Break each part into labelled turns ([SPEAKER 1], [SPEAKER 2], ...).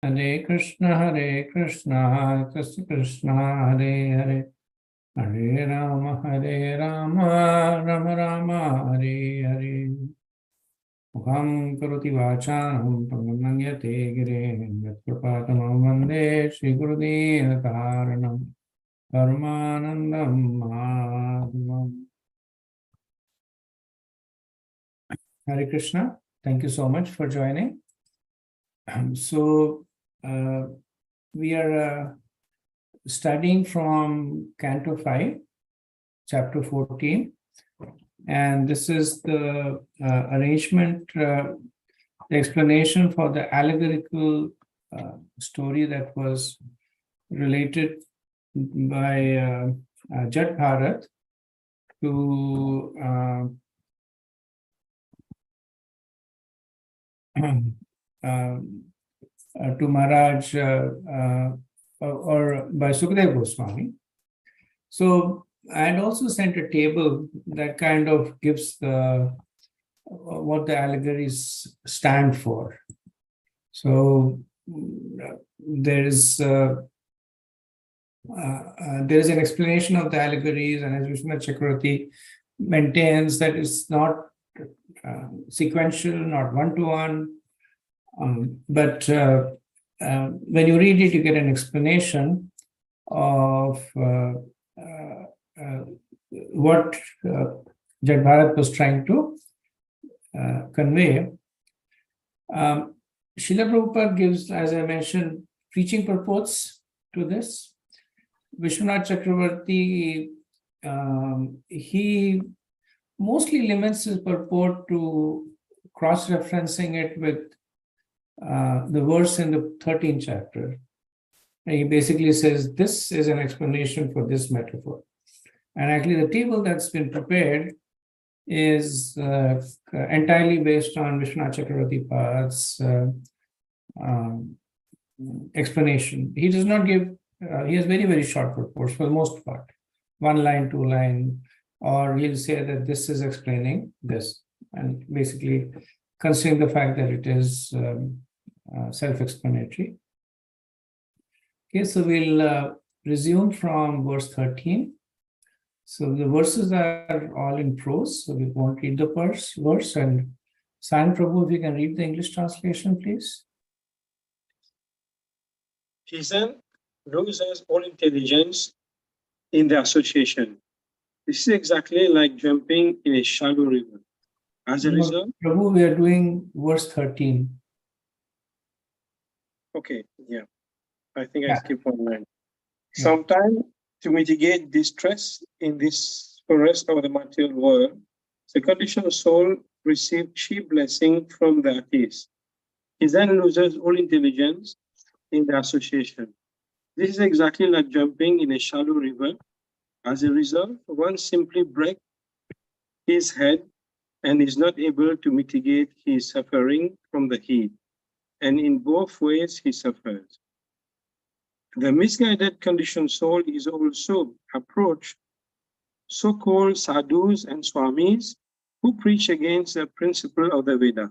[SPEAKER 1] Hare Krishna, Krishna Krishna, Hare Hare, Hare Rama, Rama Rama, Hare Hare. Mukham karoti vachanam pramanyate gire, yatprapatamam vande Shri Gurudev Karanam, Paramanandam Madhavam. Hare Krishna, thank you so much for joining. So, we are studying from Canto 5, Chapter 14, and this is the arrangement, the explanation for the allegorical story that was related by Jat Bharat to Maharaj or by Sukadeva Goswami. So I had also sent a table that kind of gives the what the allegories stand for. So there is an explanation of the allegories, and as Vishwanath Chakravarti maintains that it's not sequential, not one-to-one, but when you read it, you get an explanation of what Jat Bharat was trying to convey. Srila Prabhupada gives, as I mentioned, preaching purports to this. Vishwanath Chakravarti, he mostly limits his purport to cross-referencing it with the verse in the 13th chapter. And he basically says, this is an explanation for this metaphor. And actually the table that's been prepared is entirely based on Vishwanath Chakravarti Pad's explanation. He does not give, he has very, very short purports for the most part. 1 line, 2 line, or he'll say that this is explaining this. And basically considering the fact that it is self-explanatory. Okay, so we'll resume from verse 13. So the verses are all in prose, so we won't read the verse. And Sai Prabhu, if you can read the English translation, please.
[SPEAKER 2] He then loses all intelligence in the association. This is exactly like jumping in a shallow river. As a result,
[SPEAKER 1] Prabhu, we are doing verse 13.
[SPEAKER 2] Okay, yeah. I think I skipped 1 line. Yeah. Sometimes to mitigate distress in this forest of the material world, the conditioned soul receives cheap blessing from the atheist. He then loses all intelligence in the association. This is exactly like jumping in a shallow river. As a result, one simply breaks his head and is not able to mitigate his suffering from the heat. And in both ways, he suffers. The misguided conditioned soul is also approached so-called sadhus and swamis who preach against the principle of the Veda.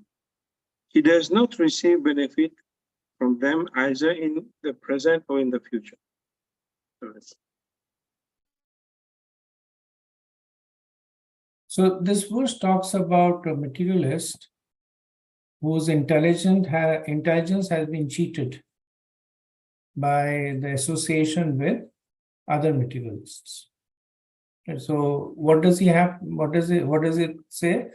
[SPEAKER 2] He does not receive benefit from them either in the present or in the future.
[SPEAKER 1] So this verse talks about a materialist whose intelligence has been cheated by the association with other materialists. And so what does he have? What does it say?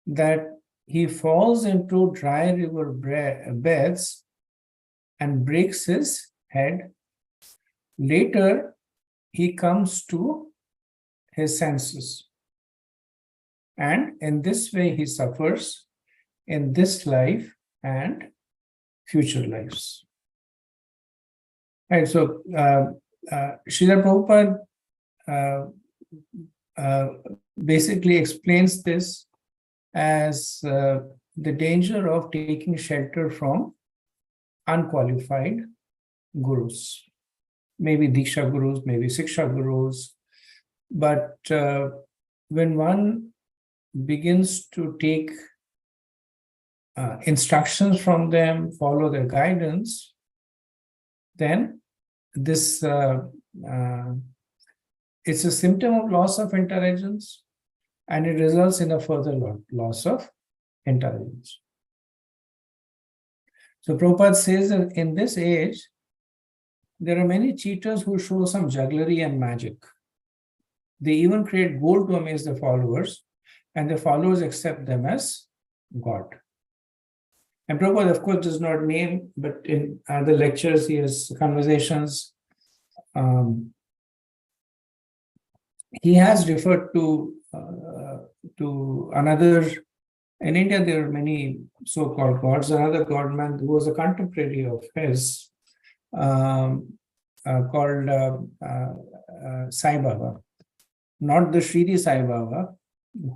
[SPEAKER 1] That he falls into dry river beds and breaks his head. Later, he comes to his senses. And in this way, he suffers in this life and future lives. Right, so Srila Prabhupada basically explains this as the danger of taking shelter from unqualified gurus, maybe Diksha gurus, maybe Siksha gurus. But when one begins to take instructions from them, follow their guidance, then this it's a symptom of loss of intelligence, and it results in a further loss of intelligence. So Prabhupada says that in this age, there are many cheaters who show some jugglery and magic. They even create gold to amaze their followers, and their followers accept them as God. And Prabhupada, of course, does not name, but in other lectures, he has conversations. He has referred to another. In India, there are many so-called gods. Another god man who was a contemporary of his, called Sai Baba, not the Shridi Sai Baba,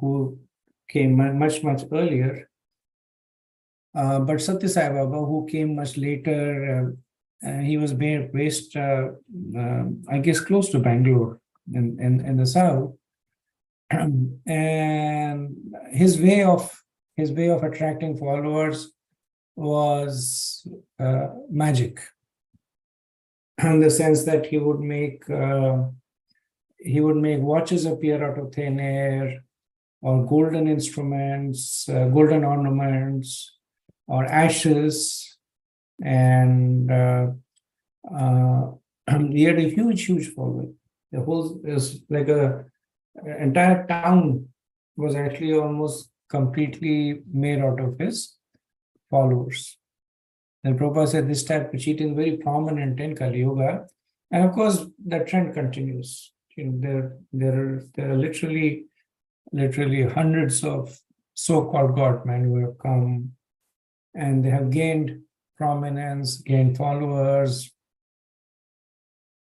[SPEAKER 1] who came much earlier, but Satya Sai Baba, who came much later. He was based, I guess, close to Bangalore in the south, and his way of attracting followers was magic, in the sense that he would make watches appear out of thin air, or golden instruments, golden ornaments, or ashes, and he had a huge following. The whole is like entire town was actually almost completely made out of his followers. And Prabhupada said this type of cheating is very prominent in Kali Yuga, and of course that trend continues. There are literally hundreds of so-called godmen who have come, and they have gained prominence, gained followers,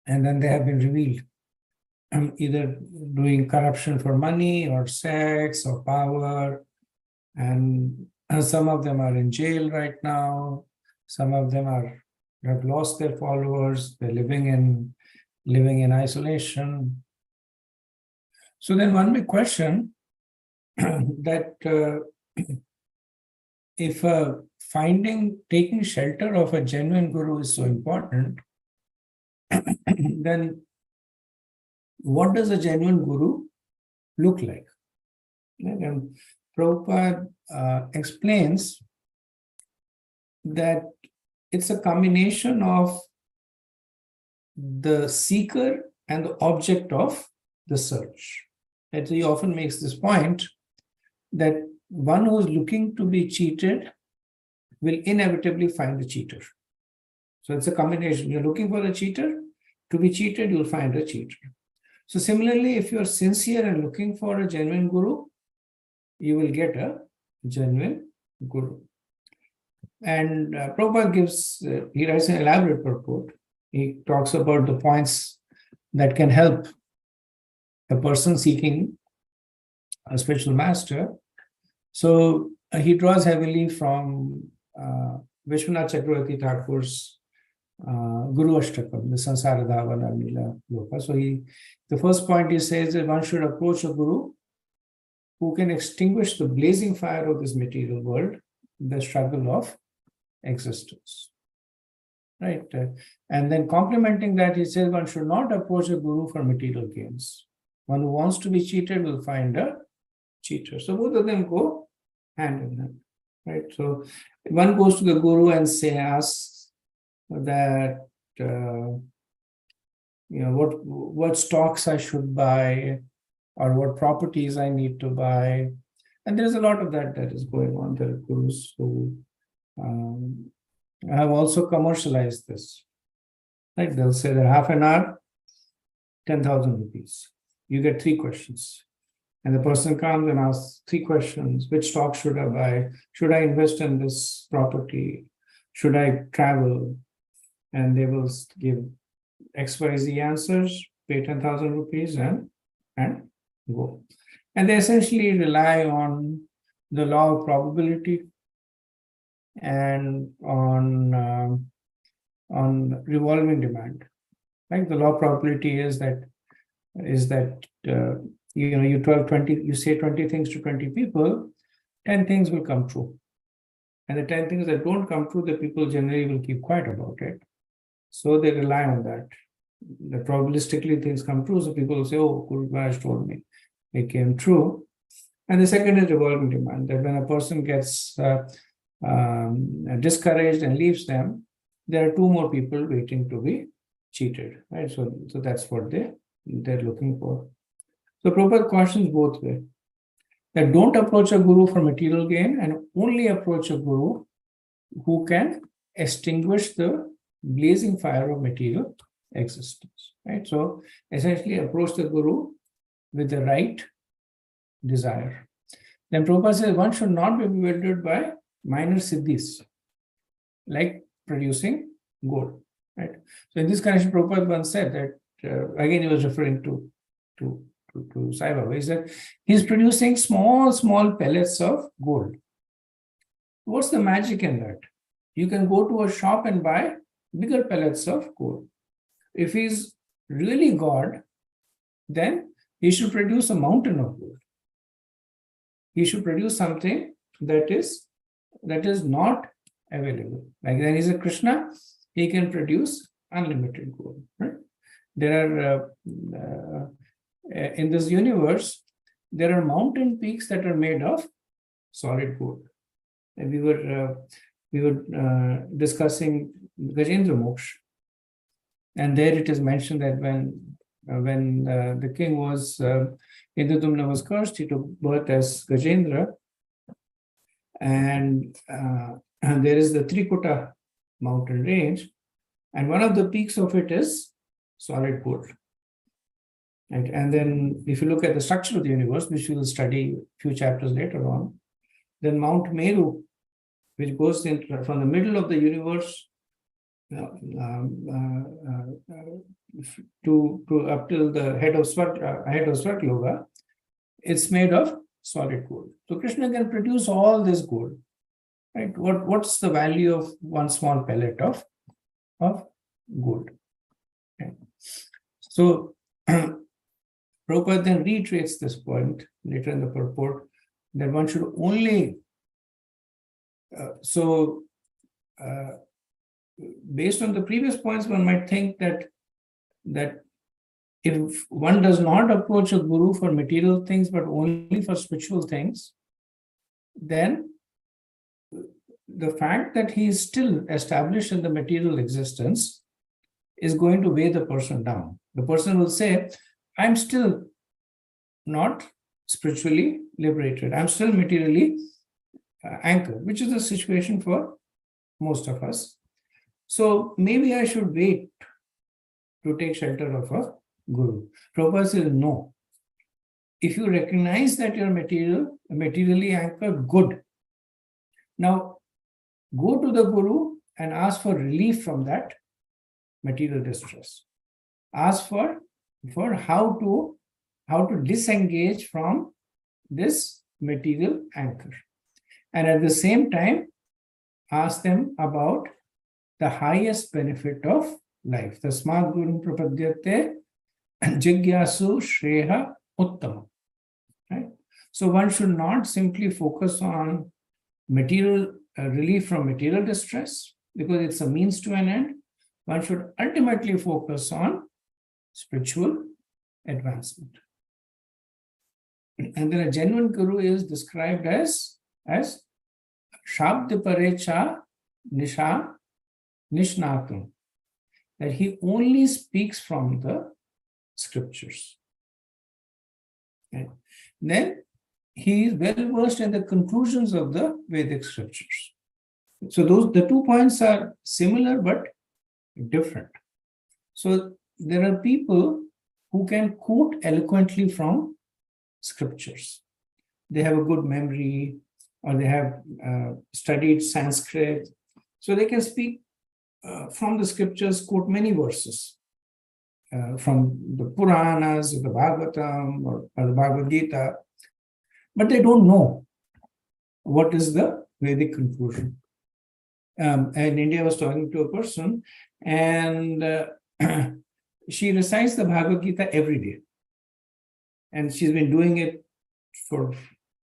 [SPEAKER 1] and then they have been revealed, either doing corruption for money or sex or power, and some of them are in jail right now. Some of them have lost their followers. They're living in isolation. So then one may question that if taking shelter of a genuine guru is so important, then what does a genuine guru look like? And Prabhupada explains that it's a combination of the seeker and the object of the search. And he often makes this point that one who is looking to be cheated will inevitably find a cheater. So it's a combination. You're looking for a cheater. To be cheated, you'll find a cheater. So similarly, if you're sincere and looking for a genuine guru, you will get a genuine guru. And Prabhupada he writes an elaborate purport. He talks about the points that can help a person seeking a spiritual master. So he draws heavily from Vishwanath Chakravarti Thakur's Guru Ashtakam, the Sansara Dhavana Lila Loka. So the first point he says that one should approach a guru who can extinguish the blazing fire of this material world, the struggle of existence. Right? And then complementing that, he says one should not approach a guru for material gains. One who wants to be cheated will find a cheater. So both of them go hand in hand. Right? So one goes to the guru and asks that what stocks I should buy, or what properties I need to buy. And there's a lot of that is going on. There are gurus who have also commercialized this. Right? They'll say that half an hour, 10,000 rupees. You get 3 questions. And the person comes and asks 3 questions. Which stock should I buy? Should I invest in this property? Should I travel? And they will give XYZ answers, pay 10,000 rupees and go. And they essentially rely on the law of probability and on revolving demand. Like the law of probability is that you say 20 things to 20 people, 10 things will come true. And the 10 things that don't come true, the people generally will keep quiet about it. So they rely on that. The probabilistically things come true. So people will say, oh, Guru Maharaj told me. It came true. And the second is revolving demand, that when a person gets discouraged and leaves them, there are two more people waiting to be cheated, right? So that's what they're looking for. So Prabhupada cautions both ways, that don't approach a guru for material gain and only approach a guru who can extinguish the blazing fire of material existence, right? So essentially approach the guru with the right desire. Then Prabhupada says one should not be bewildered by minor siddhis, like producing gold, right? So in this connection, Prabhupada once said that, again, he was referring to Sai Baba. He said, he's producing small pellets of gold. What's the magic in that? You can go to a shop and buy bigger pellets of gold. If he's really God, then he should produce a mountain of gold. He should produce something that is not available. Like then he's a Krishna, he can produce unlimited gold. Right? There are in this universe, there are mountain peaks that are made of solid gold. And we were discussing Gajendra Moksha, and there it is mentioned that when the king was Indradumna was cursed, he took birth as Gajendra, and there is the Trikuta mountain range, and one of the peaks of it is solid gold. Right? And then if you look at the structure of the universe, which we will study a few chapters later on, then Mount Meru, which goes in from the middle of the universe to up till the head of Swartloka, it's made of solid gold. So Krishna can produce all this gold. Right? What's the value of one small pellet of gold? Okay. So Prabhupada then reiterates this point later in the purport, that one should only based on the previous points, one might think that if one does not approach a guru for material things but only for spiritual things, then the fact that he is still established in the material existence is going to weigh the person down. The person will say, I'm still not spiritually liberated. I'm still materially anchored, which is the situation for most of us. So maybe I should wait to take shelter of a guru. Prabhupada says, no. If you recognize that you're materially anchored, good. Now, go to the guru and ask for relief from that material distress. Ask for how to disengage from this material anchor. And at the same time, ask them about the highest benefit of life. Tasmad Guru Prapadyate Jigyasu Shreha Uttama. Right? So one should not simply focus on material relief from material distress, because it's a means to an end. One should ultimately focus on spiritual advancement. And then a genuine guru is described as Shabda Parecha Nisha Nishnatam, that he only speaks from the scriptures. Okay. Then he is well versed in the conclusions of the Vedic scriptures. So the 2 points are similar but different. So there are people who can quote eloquently from scriptures. They have a good memory, or they have studied Sanskrit, so they can speak from the scriptures, quote many verses from the Puranas, or the Bhagavatam, or the Bhagavad Gita, but they don't know what is the Vedic conclusion. And India, I was talking to a person, and she recites the Bhagavad Gita every day. And she's been doing it for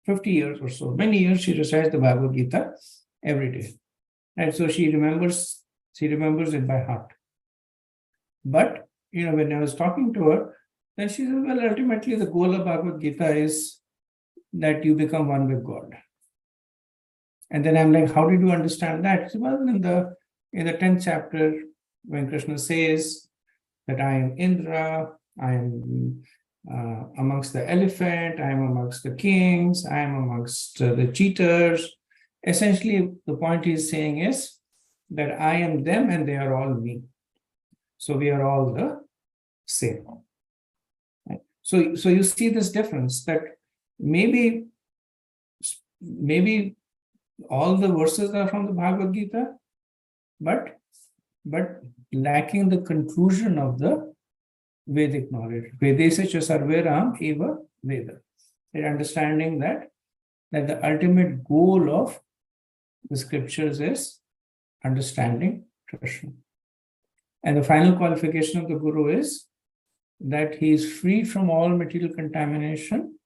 [SPEAKER 1] 50 years or so. Many years she recites the Bhagavad Gita every day. And so she remembers it by heart. But, when I was talking to her, then she said, well, ultimately the goal of Bhagavad Gita is that you become one with God. And then I'm like, how did you understand that? She said, well, in the 10th chapter, when Krishna says that I am Indra, I am amongst the elephant, I am amongst the kings, I am amongst the cheaters. Essentially, the point he's saying is that I am them and they are all me. So we are all the same. Right? So you see this difference that maybe all the verses are from the Bhagavad Gita, but lacking the conclusion of the Vedic knowledge. Vedese cha sarveram eva Veda. The understanding that the ultimate goal of the scriptures is understanding Krishna. And the final qualification of the Guru is that he is free from all material contamination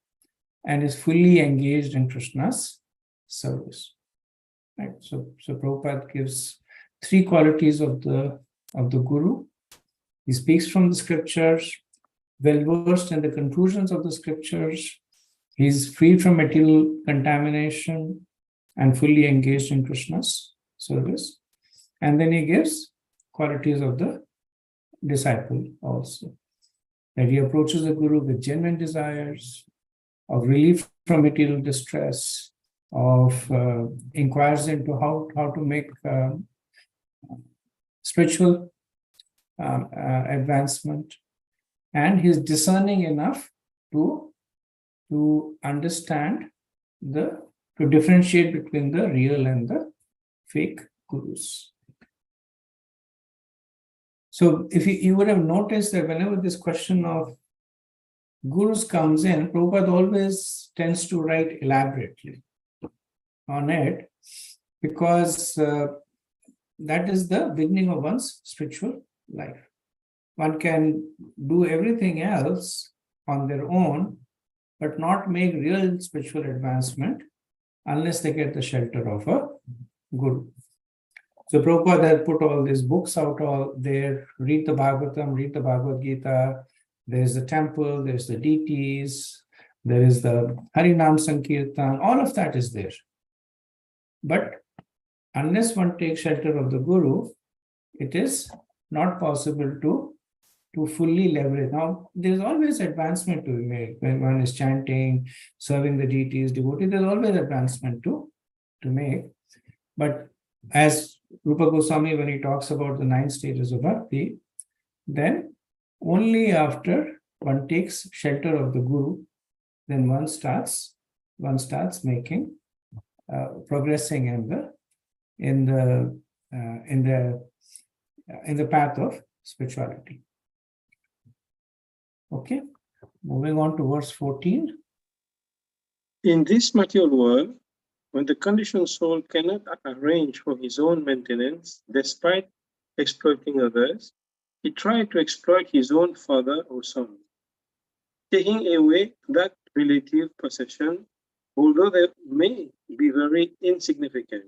[SPEAKER 1] and is fully engaged in Krishna's service. Right? So Prabhupada gives 3 qualities of the Guru. He speaks from the scriptures, well versed in the conclusions of the scriptures. He's free from material contamination and fully engaged in Krishna's service. And then he gives qualities of the disciple also. That he approaches the Guru with genuine desires of relief from material distress, of inquires into how to make spiritual advancement, and he's discerning enough to understand to differentiate between the real and the fake gurus. So if you would have noticed that whenever this question of gurus comes in, Prabhupada always tends to write elaborately on it, because that is the beginning of one's spiritual life. One can do everything else on their own, but not make real spiritual advancement unless they get the shelter of a guru. So Prabhupada has put all these books out all there. Read the Bhagavatam, read the Bhagavad Gita. There's the temple, there's the deities, there is the Harinam Sankirtan, all of that is there. But unless one takes shelter of the Guru, it is not possible to fully leverage. Now, there's always advancement to be made. When one is chanting, serving the deities, devotees, there's always advancement to make. But as Rupa Goswami, when he talks about the 9 stages of Bhakti, then only after one takes shelter of the Guru, then one starts making, progressing in the path of spirituality. Okay, moving on to verse 14.
[SPEAKER 2] In this material world, when the conditioned soul cannot arrange for his own maintenance, despite exploiting others, he tried to exploit his own father or son, taking away that relative possession, although they may be very insignificant.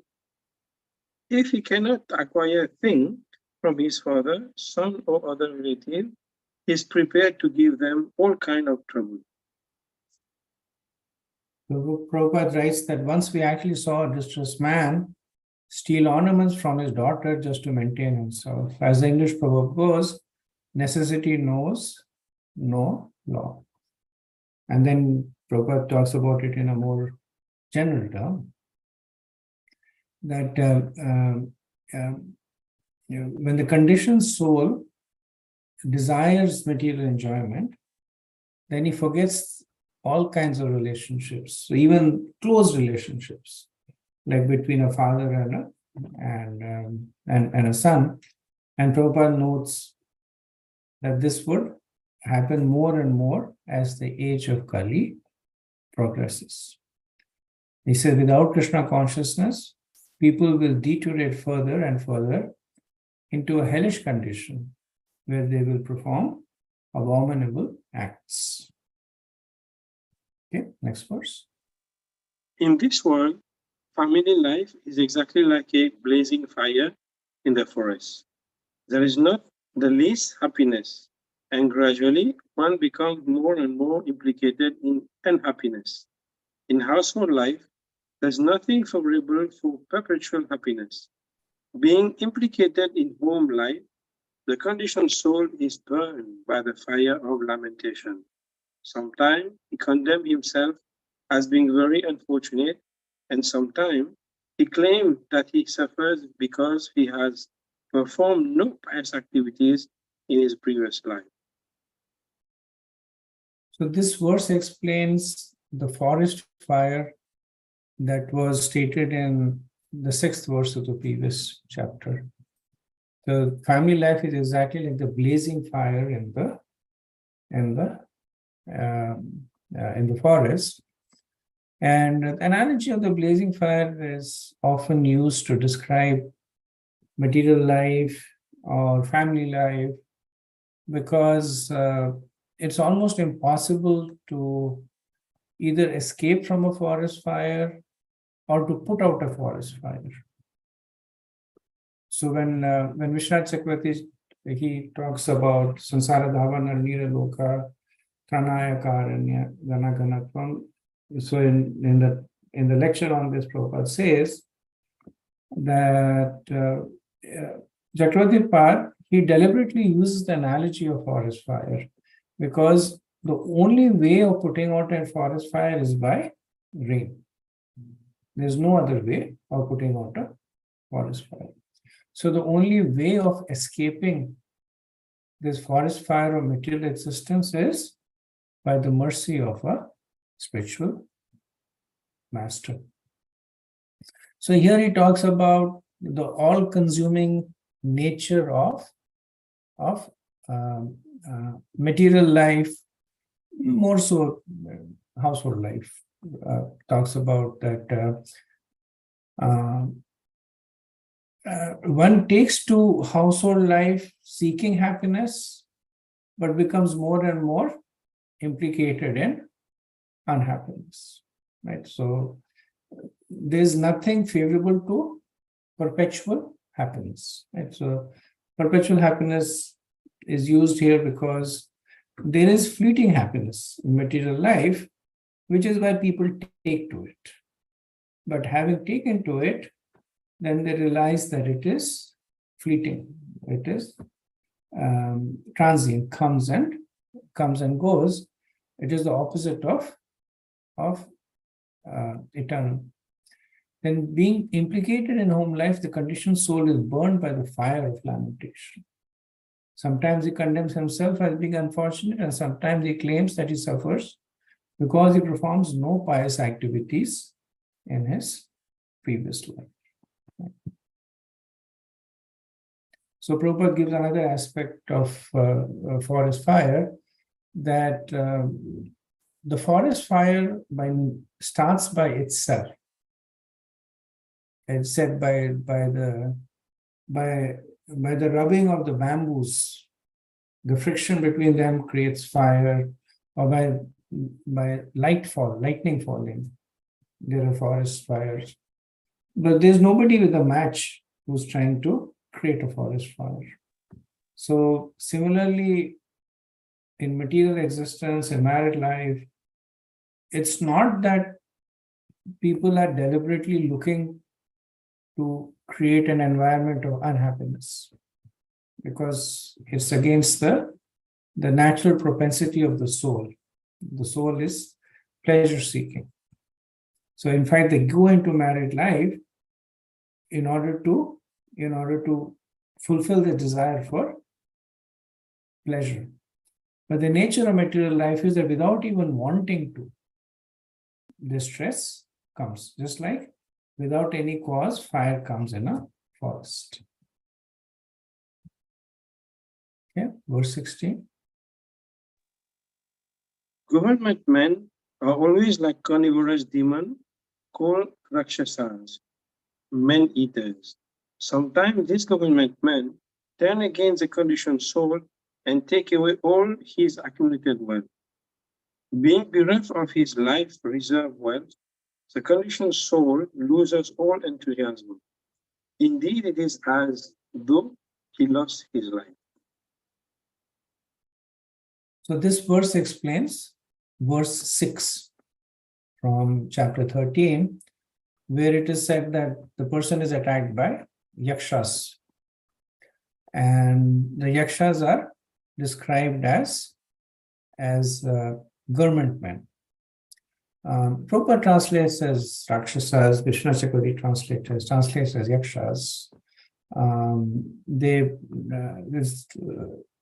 [SPEAKER 2] If he cannot acquire a thing from his father, son, or other relative, he is prepared to give them all kind of trouble.
[SPEAKER 1] Prabhupada writes that once we actually saw a distressed man steal ornaments from his daughter just to maintain himself. As the English proverb goes, necessity knows no law. And then Prabhupada talks about it in a more general term, that when the conditioned soul desires material enjoyment, then he forgets all kinds of relationships, so even close relationships, like between a father and a son. And Prabhupada notes that this would happen more and more as the age of Kali progresses. He says, without Krishna consciousness, people will deteriorate further and further into a hellish condition where they will perform abominable acts. Okay, next verse.
[SPEAKER 2] In this world, family life is exactly like a blazing fire in the forest. There is not the least happiness, and gradually one becomes more and more implicated in unhappiness. In household life, there's nothing favorable for perpetual happiness. Being implicated in home life, the conditioned soul is burned by the fire of lamentation. Sometimes he condemns himself as being very unfortunate, and sometimes he claims that he suffers because he has performed no pious activities in his previous life.
[SPEAKER 1] So this verse explains the forest fire that was stated in the 6th verse of the previous chapter. The family life is exactly like the blazing fire in the forest. And the analogy of the blazing fire is often used to describe material life or family life, because it's almost impossible to either escape from a forest fire or to put out a forest fire. So when Vishwanath Chakravarti, he talks about Sansara Dhavana Nira Loka Pranaya Karanya Gana Ganatvam. So in the lecture on this, Prabhupada says that Chakravarti Pad, he deliberately uses the analogy of forest fire, because the only way of putting out a forest fire is by rain. There's no other way of putting out a forest fire. So the only way of escaping this forest fire of material existence is by the mercy of a spiritual master. So here he talks about the all-consuming nature of material life, more so household life. Talks about that one takes to household life seeking happiness, but becomes more and more implicated in unhappiness, right? So there's nothing favorable to perpetual happiness, right? So perpetual happiness is used here because there is fleeting happiness in material life, which is why people take to it. But having taken to it, then they realize that it is fleeting. It is transient, comes and goes. It is the opposite of eternal. Then being implicated in home life, the conditioned soul is burned by the fire of lamentation. Sometimes he condemns himself as being unfortunate, and sometimes he claims that he suffers because he performs no pious activities in his previous life. So Prabhupada gives another aspect of forest fire, that the forest fire starts by itself. It's said by the rubbing of the bamboos, the friction between them creates fire, or by lightning falling, there are forest fires. But there's nobody with a match who's trying to create a forest fire. So similarly, in material existence, in married life, it's not that people are deliberately looking to create an environment of unhappiness, because it's against the natural propensity of the soul. The soul is pleasure seeking. So in fact, they go into married life in order to fulfill the desire for pleasure. But the nature of material life is that without even wanting to, the stress comes. Just like without any cause, fire comes in a forest. Okay, verse 16.
[SPEAKER 2] Government men are always like carnivorous demons called Rakshasas, men-eaters. Sometimes these government men turn against the conditioned soul and take away all his accumulated wealth. Being bereft of his life reserve wealth, the conditioned soul loses all enthusiasm. Indeed, it is as though he lost his life.
[SPEAKER 1] So this verse explains verse 6 from chapter 13, where it is said that the person is attacked by yakshas. And the yakshas are described as government men. Prabhupada translates as Rakshasas, Vishnu Chakravarti translates as yakshas.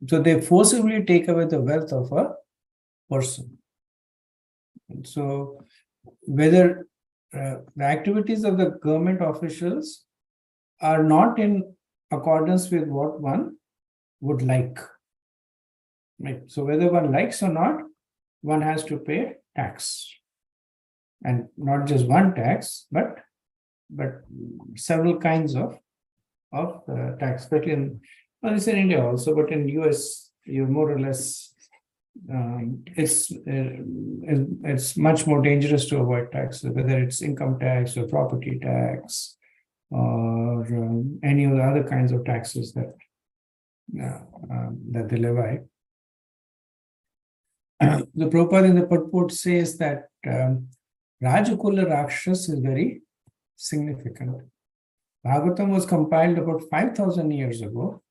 [SPEAKER 1] So they forcibly take away the wealth of a person. And so whether the activities of the government officials are not in accordance with what one would like. Right? So whether one likes or not, one has to pay tax. And not just one tax, but several kinds of tax, especially in, well, it's in India also, but in US, you more or less, it's much more dangerous to avoid taxes, whether it's income tax or property tax or any of the other kinds of taxes that they levy. The Prabhupada in the purport says that Rajakula Rakshas is very significant. Bhagavatam was compiled about 5,000 years ago,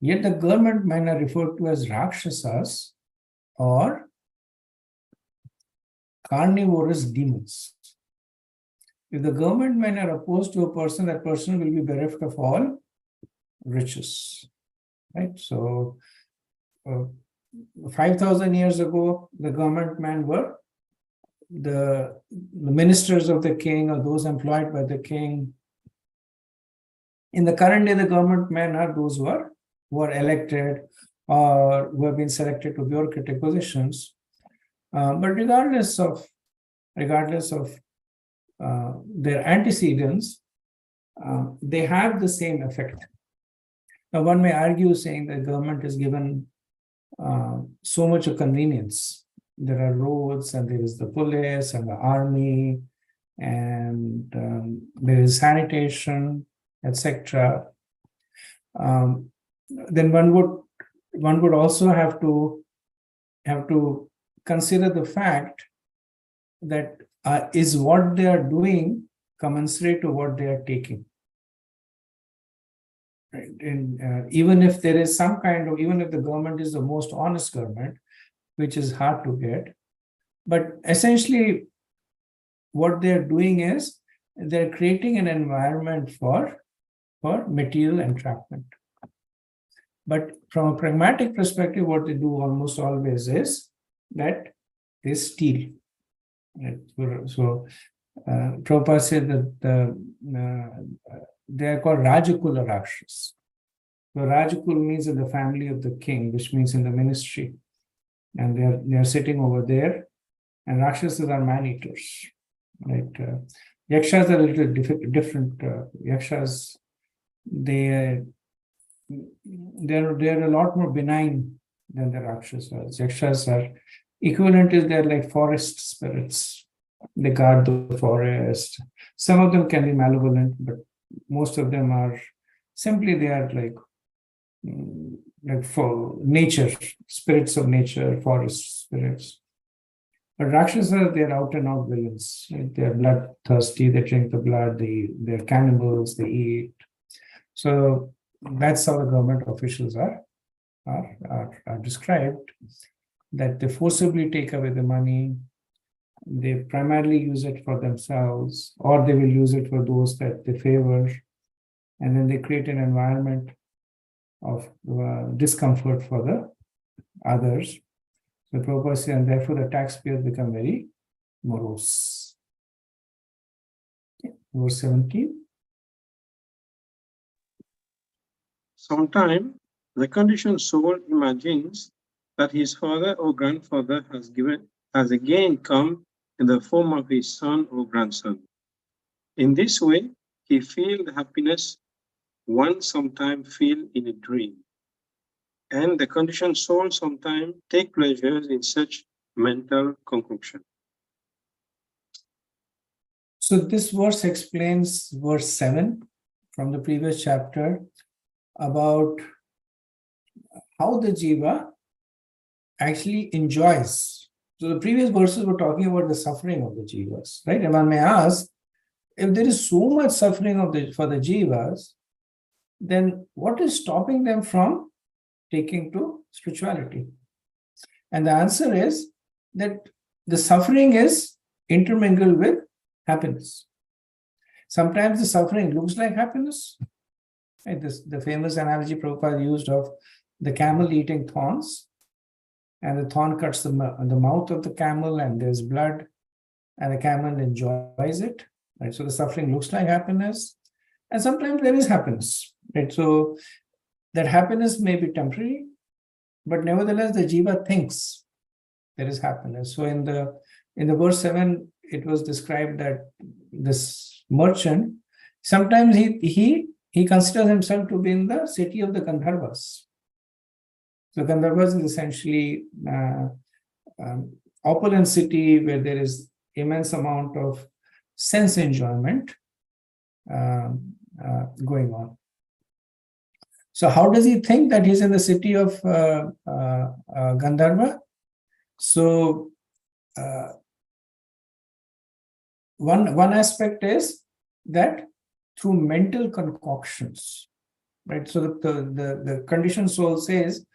[SPEAKER 1] yet the government men are referred to as Rakshasas or carnivorous demons. If the government men are opposed to a person, that person will be bereft of all riches. Right? So, 5,000 years ago, the government men were the ministers of the king or those employed by the king. In the current day, the government men are those who are elected or who have been selected to bureaucratic positions. But regardless of their antecedents, they have the same effect. Now, one may argue saying that government is given so much of convenience. There are roads, and there is the police and the army, and there is sanitation, etc. Then one would also have to consider the fact that is what they are doing commensurate to what they are taking. Right? And even if there is some kind of, even if the government is the most honest government, which is hard to get, but essentially what they're doing is they're creating an environment for material entrapment. But from a pragmatic perspective, what they do almost always is that they steal. Right? So Prabhupada said that they are called Rajakula Rakshas. So Rajakul means in the family of the king, which means in the ministry. And they are sitting over there, and Rakshasas are man-eaters. Right? Yakshas are a little different. Yakshas, they're a lot more benign than the Rakshasas. Yakshas are equivalent is they're like forest spirits. They guard the forest. Some of them can be malevolent, but most of them are simply they are like for nature, spirits of nature, forest spirits. But Rakshasas, they're out and out villains. Right? They're bloodthirsty, they drink the blood, they're cannibals, they eat. So that's how the government officials are described, that they forcibly take away the money, they primarily use it for themselves, or they will use it for those that they favor, and then they create an environment of discomfort for the others. So Prabhupada says, and therefore the taxpayers become very morose. Verse 17.
[SPEAKER 2] Sometimes the conditioned soul imagines that his father or grandfather has again come in the form of his son or grandson. In this way, he feels the happiness one sometimes feel in a dream. And the conditioned soul sometimes take pleasures in such mental concoction.
[SPEAKER 1] So this verse explains verse 7 from the previous chapter about how the jiva actually enjoys. So the previous verses were talking about the suffering of the jivas, right? And one may ask, if there is so much suffering for the jivas, then what is stopping them from taking to spirituality? And the answer is that the suffering is intermingled with happiness. Sometimes the suffering looks like happiness. Right? The famous analogy Prabhupada used of the camel eating thorns, and the thorn cuts the mouth of the camel, and there's blood, and the camel enjoys it. Right? So the suffering looks like happiness, and sometimes there is happiness. Right? So that happiness may be temporary, but nevertheless the jiva thinks there is happiness. So in the verse 7, it was described that this merchant, sometimes he considers himself to be in the city of the Gandharvas. So Gandharvas is essentially opulent city where there is immense amount of sense enjoyment going on. So how does he think that he's in the city of Gandharva? So one aspect is that through mental concoctions, right? So the conditioned soul says,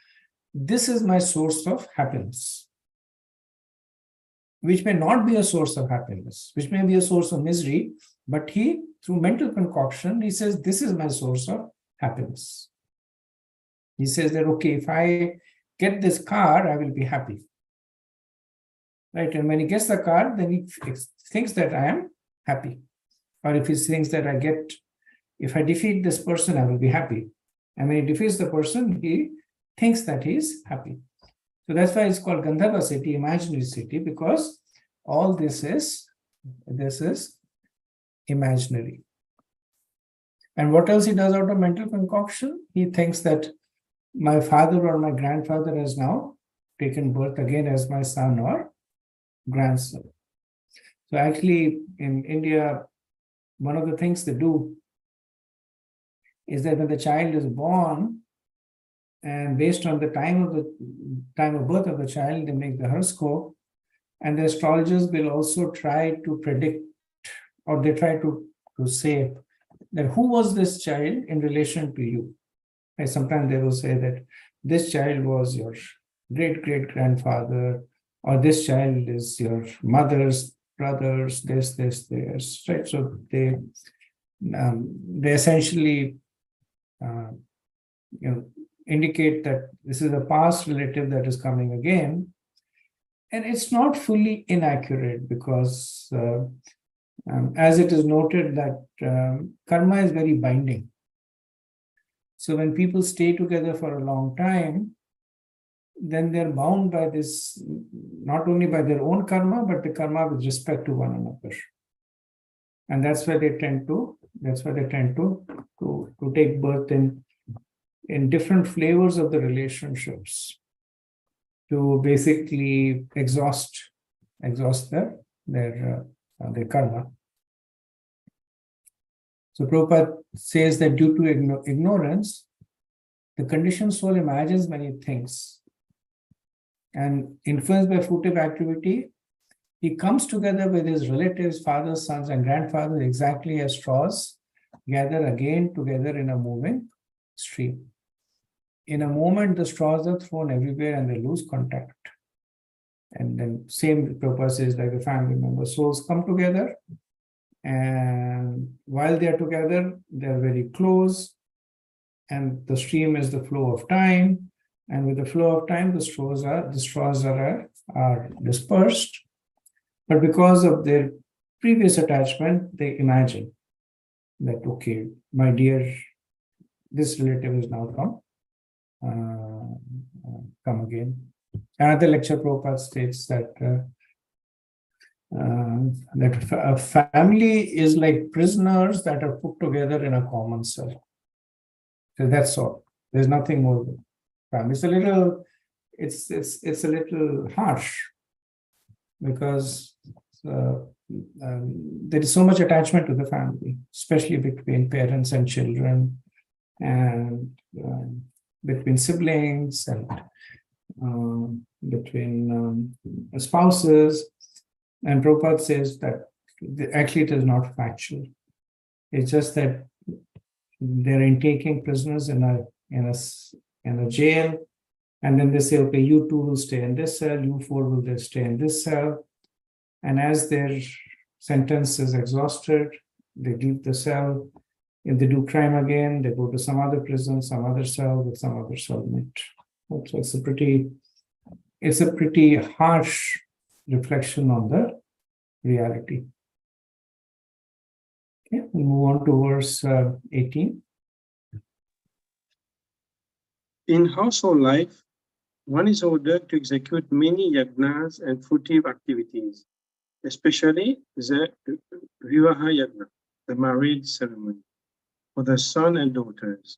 [SPEAKER 1] this is my source of happiness, which may not be a source of happiness, which may be a source of misery, but he, through mental concoction, he says, this is my source of happiness. He says that, okay, if I get this car, I will be happy. Right? And when he gets the car, then he thinks that I am happy. Or if he thinks that if I defeat this person, I will be happy. And when he defeats the person, he thinks that he is happy. So that's why it's called Gandharva city, imaginary city, because all this is imaginary. And what else he does out of mental concoction? He thinks that my father or my grandfather has now taken birth again as my son or grandson. So actually in India, one of the things they do is that when the child is born, and based on the time of birth of the child, they make the horoscope, and the astrologers will also try to predict, or they try to say that who was this child in relation to you. And sometimes they will say that this child was your great-great-grandfather, or this child is your mother's brothers, this, right? So they essentially indicate that this is a past relative that is coming again. And it's not fully inaccurate because as it is noted that karma is very binding. So when people stay together for a long time, then they're bound by this, not only by their own karma, but the karma with respect to one another. And that's why they tend to take birth in different flavors of the relationships to basically exhaust their karma. So Prabhupada says that due to ignorance, the conditioned soul imagines many things. And influenced by fruitive activity, he comes together with his relatives, fathers, sons, and grandfathers, exactly as straws gather again together in a moving stream. In a moment, the straws are thrown everywhere and they lose contact. And then same purpose is like the family members. Souls come together, and while they are together, they are very close. And the stream is the flow of time. And with the flow of time, the straws are dispersed. But because of their previous attachment, they imagine that, okay, my dear, this relative is now come again. Another lecture, Prabhupada states that a family is like prisoners that are put together in a common cell. So that's all. There's nothing more than family. It's a little harsh because there is so much attachment to the family, especially between parents and children, and between siblings, and spouses. And Prabhupada says that actually it is not factual. It's just that they're taking prisoners in a jail, and then they say, okay, you two will stay in this cell, you four will stay in this cell. And as their sentence is exhausted, they leave the cell. If they do crime again, they go to some other prison, some other cell with some other cellmate. So it's a pretty harsh reflection on the reality. Okay, we move on to verse 18.
[SPEAKER 2] In household life, one is ordered to execute many yagnas and fruitive activities, especially the Vivaha yagna, the marriage ceremony, for the son and daughters,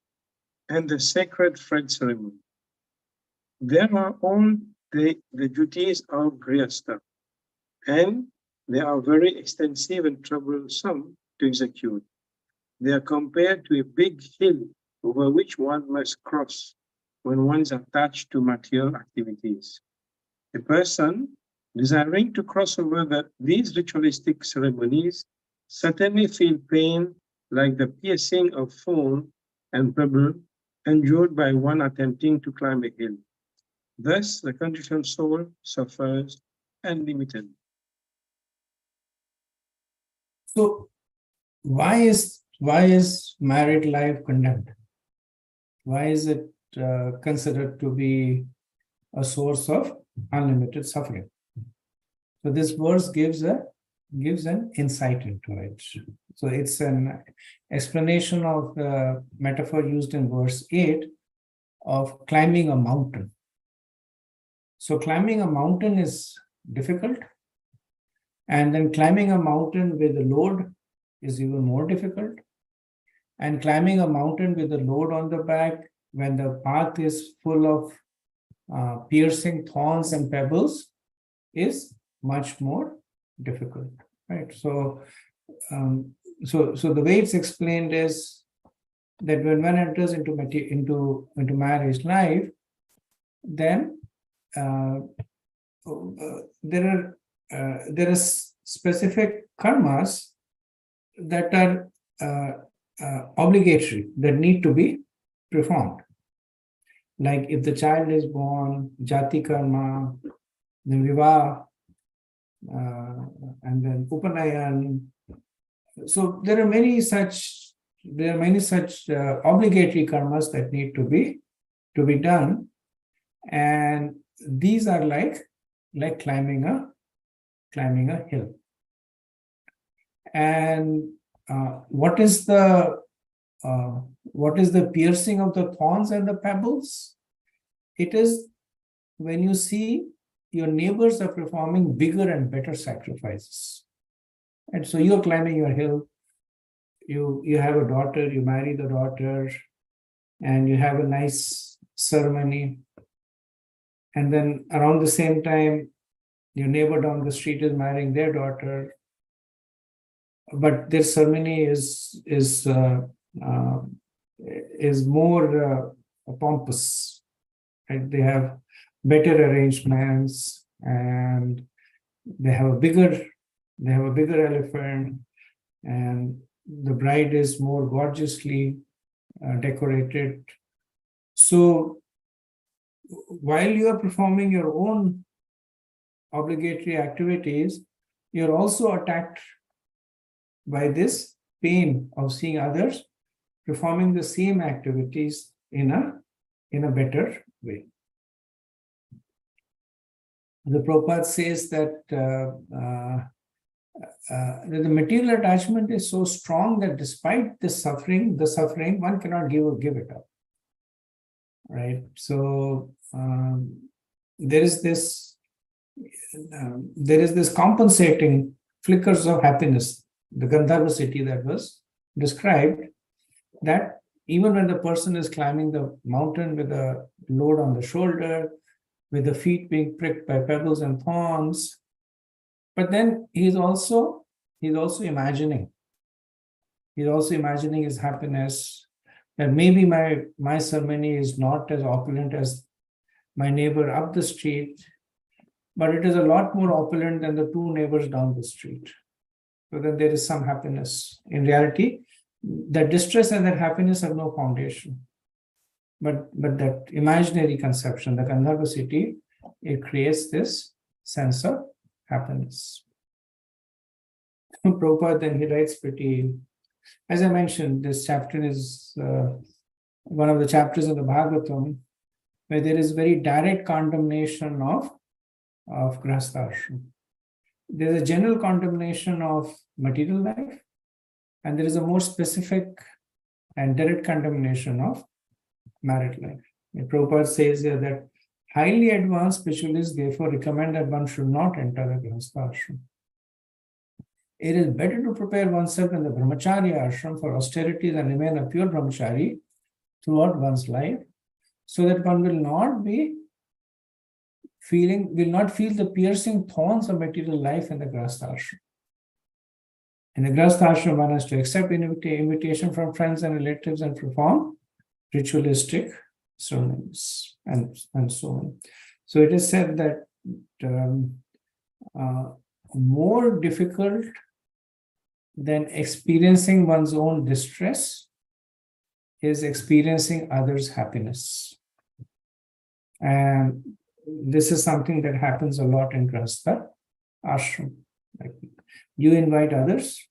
[SPEAKER 2] and the sacred thread ceremony. There are all the duties of Grihastha, and they are very extensive and troublesome to execute. They are compared to a big hill over which one must cross when one is attached to material activities. A person desiring to cross over these ritualistic ceremonies certainly feel pain like the piercing of thorn and pebble endured by one attempting to climb a hill. Thus, the conditioned soul suffers unlimited.
[SPEAKER 1] So, why is married life condemned? Why is it considered to be a source of unlimited suffering? So this verse gives an insight into it. So it's an explanation of the metaphor used in verse 8 of climbing a mountain. So climbing a mountain is difficult, and then climbing a mountain with a load is even more difficult. And climbing a mountain with a load on the back when the path is full of piercing thorns and pebbles is much more difficult, right? So, so the way it's explained is that when one enters into marriage life, then there are specific karmas that are obligatory, that need to be performed. Like if the child is born, jati karma, then vivah, and then upanayan. So there are many such obligatory karmas that need to be done, and these are like climbing a hill. And what is the piercing of the thorns and the pebbles? It is when you see your neighbors are performing bigger and better sacrifices. And so you're climbing your hill, you have a daughter, you marry the daughter, and you have a nice ceremony. And then around the same time, your neighbor down the street is marrying their daughter, but their ceremony is more pompous. Right? They have better arrangements, and they have a bigger elephant, and the bride is more gorgeously decorated. So while you are performing your own obligatory activities, you're also attacked by this pain of seeing others performing the same activities in a better way. The Prabhupada says that the material attachment is so strong that despite the suffering, one cannot give it up. Right? So there is this compensating flickers of happiness, the Gandharva city that was described, that even when the person is climbing the mountain with a load on the shoulder, with the feet being pricked by pebbles and thorns, but then he's also imagining his happiness, that maybe my ceremony is not as opulent as my neighbor up the street, but it is a lot more opulent than the two neighbors down the street. So that there is some happiness. In reality, that distress and that happiness have no foundation. But that imaginary conception, the Gandharva city, it creates this sense of happiness. Prabhupada then he writes pretty, as I mentioned, this chapter is one of the chapters in the Bhagavatam where there is very direct condemnation of Grihastha ashram. There is a general condemnation of material life, and there is a more specific and direct condemnation of married life. And Prabhupada says here that highly advanced spiritualists therefore recommend that one should not enter the Grihastha ashram. It is better to prepare oneself in the brahmacharya ashram for austerities and remain a pure brahmachari throughout one's life, so that one will not feel the piercing thorns of material life in the Grihastha ashram. In the Grihastha ashram, one has to accept invitation from friends and relatives and perform ritualistic ceremonies and so on. So it is said that more difficult than experiencing one's own distress is experiencing others' happiness. And this is something that happens a lot in Grihastha ashram. Like you invite others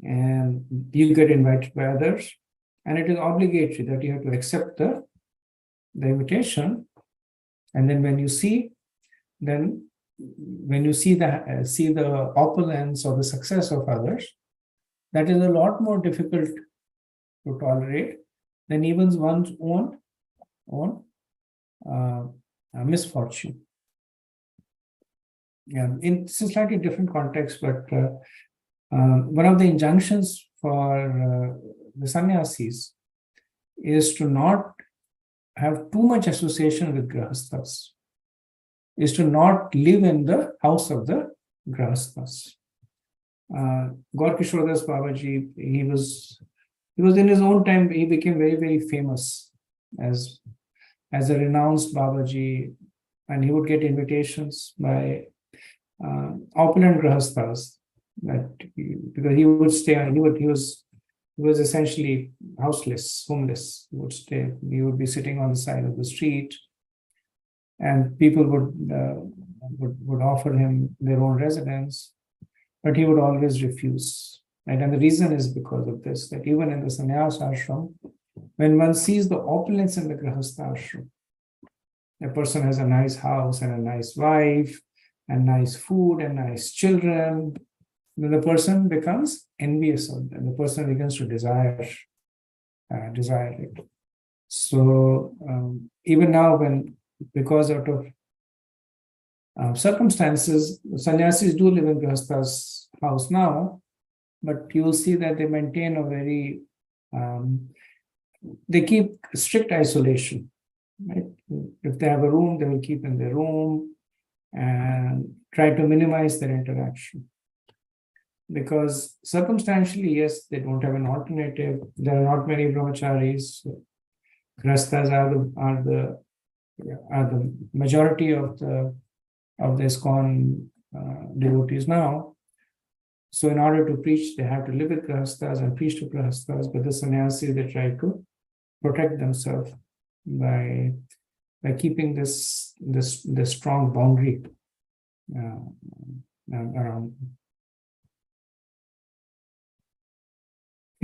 [SPEAKER 1] and you get invited by others, and it is obligatory that you have to accept the invitation. And then when you see the opulence or the success of others, that is a lot more difficult to tolerate than even one's own misfortune. Yeah, it's a slightly different context, but one of the injunctions for the sannyasis is to not have too much association with grihasthas, is to not live in the house of the grihasthas. Gaur Kishoredas Babaji, he was in his own time, he became very, very famous as a renounced Babaji, and he would get invitations by opulent grihasthas, because he would stay, he was essentially houseless, homeless. He would be sitting on the side of the street, and people would offer him their own residence, but he would always refuse. Right? And the reason is because of this, that even in the sannyas ashram, when one sees the opulence in the grihastha ashram, a person has a nice house and a nice wife and nice food and nice children, then the person becomes envious of them. The person begins to desire it. So even now, because out of circumstances, sannyasis do live in grihastha's house now, but you will see that they maintain a very, they keep strict isolation. Right? If they have a room, they will keep in their room and try to minimize their interaction. Because circumstantially, yes, they don't have an alternative. There are not many brahmacharis. Grihasthas are the majority of the ISKCON devotees now. So in order to preach, they have to live with grihasthas and preach to grihasthas. But the sannyasis, they try to protect themselves by keeping this strong boundary around.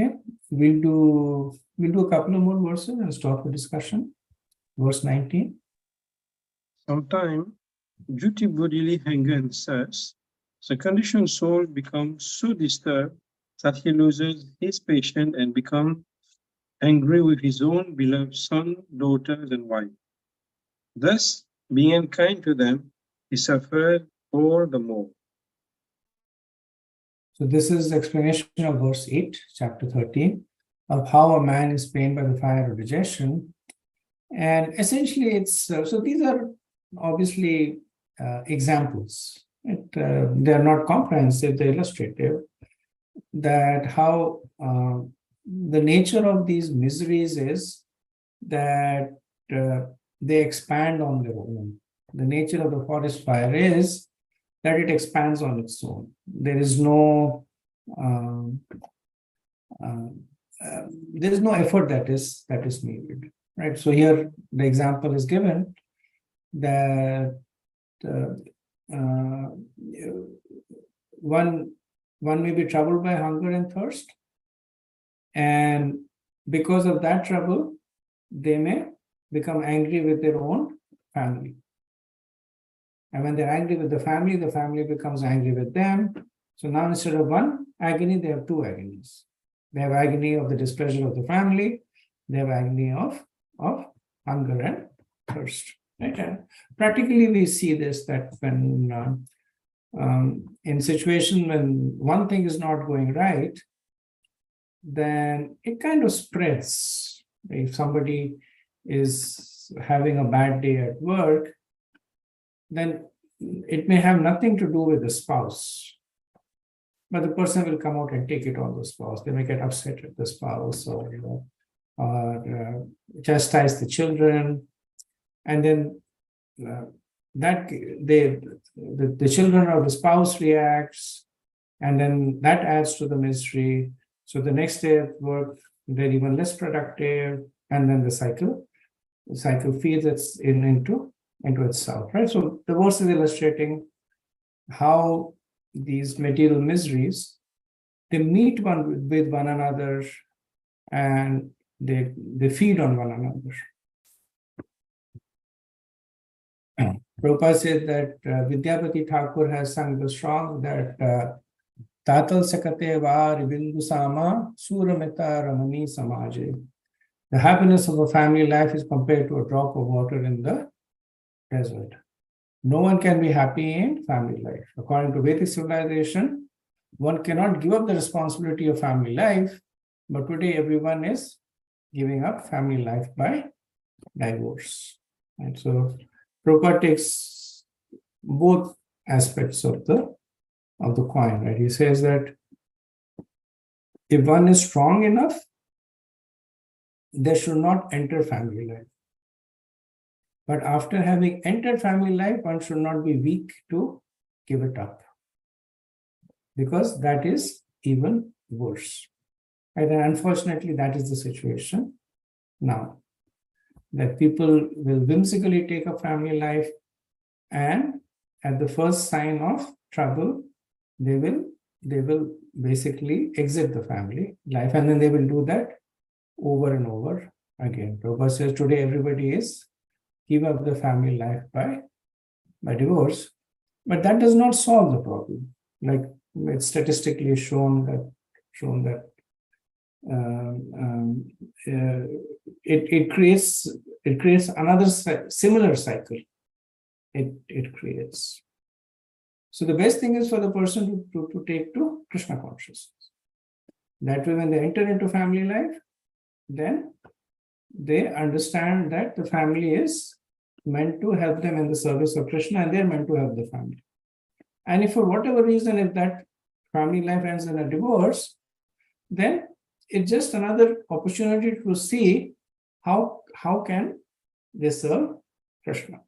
[SPEAKER 1] Okay, we'll do a couple of more verses and stop the discussion. Verse 19.
[SPEAKER 2] Sometime, due to bodily hunger and thirst, the conditioned soul becomes so disturbed that he loses his patience and becomes angry with his own beloved son, daughters, and wife. Thus, being unkind to them, he suffered all the more.
[SPEAKER 1] So this is the explanation of verse 8, chapter 13, of how a man is pained by the fire of digestion. And essentially it's, so these are obviously examples. They are not comprehensive, they're illustrative, that how the nature of these miseries is that they expand on their own. The nature of the forest fire is that it expands on its own. There is no effort that is needed, right? So here the example is given that one may be troubled by hunger and thirst, and because of that trouble, they may become angry with their own family. And when they're angry with the family becomes angry with them. So now instead of one agony, they have two agonies. They have agony of the displeasure of the family. They have agony of hunger and thirst. Right? And practically, we see this, that when in situation when one thing is not going right, then it kind of spreads. If somebody is having a bad day at work, then it may have nothing to do with the spouse, but the person will come out and take it on the spouse. They may get upset at the spouse or chastise the children, and then the children or the spouse reacts, and then that adds to the misery. So the next day at work, they're even less productive, and then the cycle feeds into itself, right? So the verse is illustrating how these material miseries, they meet with one another, and they feed on one another. Prabhupada said that Vidyapati Thakur has sung the song that Tatal Sakate Va Ribindu Sama Suramita Ramani Samaje. The happiness of a family life is compared to a drop of water in the desert. No one can be happy in family life. According to Vedic civilization, one cannot give up the responsibility of family life, but today everyone is giving up family life by divorce. And so Prabhupada takes both aspects of the coin, right? He says that if one is strong enough, they should not enter family life. But after having entered family life, one should not be weak to give it up, because that is even worse. And unfortunately, that is the situation now, that people will whimsically take up family life, and at the first sign of trouble, they will basically exit the family life, and then they will do that over and over again. Prabhupada says today everybody is give up the family life by divorce, but that does not solve the problem. Like it's statistically shown that it creates another similar cycle. It creates. So the best thing is for the person to take to Krishna consciousness. That way, when they enter into family life, then they understand that the family is meant to help them in the service of Krishna, and they're meant to help the family. And if for whatever reason, if that family life ends in a divorce, then it's just another opportunity to see how can they serve Krishna.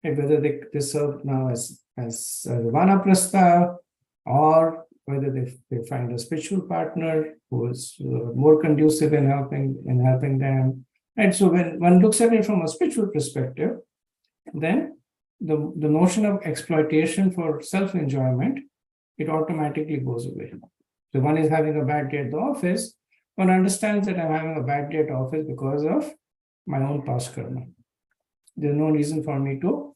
[SPEAKER 1] And whether they serve now as vanaprastha, or whether they find a spiritual partner who is more conducive in helping them. And so when one looks at it from a spiritual perspective, then the notion of exploitation for self-enjoyment, it automatically goes away. So one is having a bad day at the office, one understands that I'm having a bad day at the office because of my own past karma. There's no reason for me to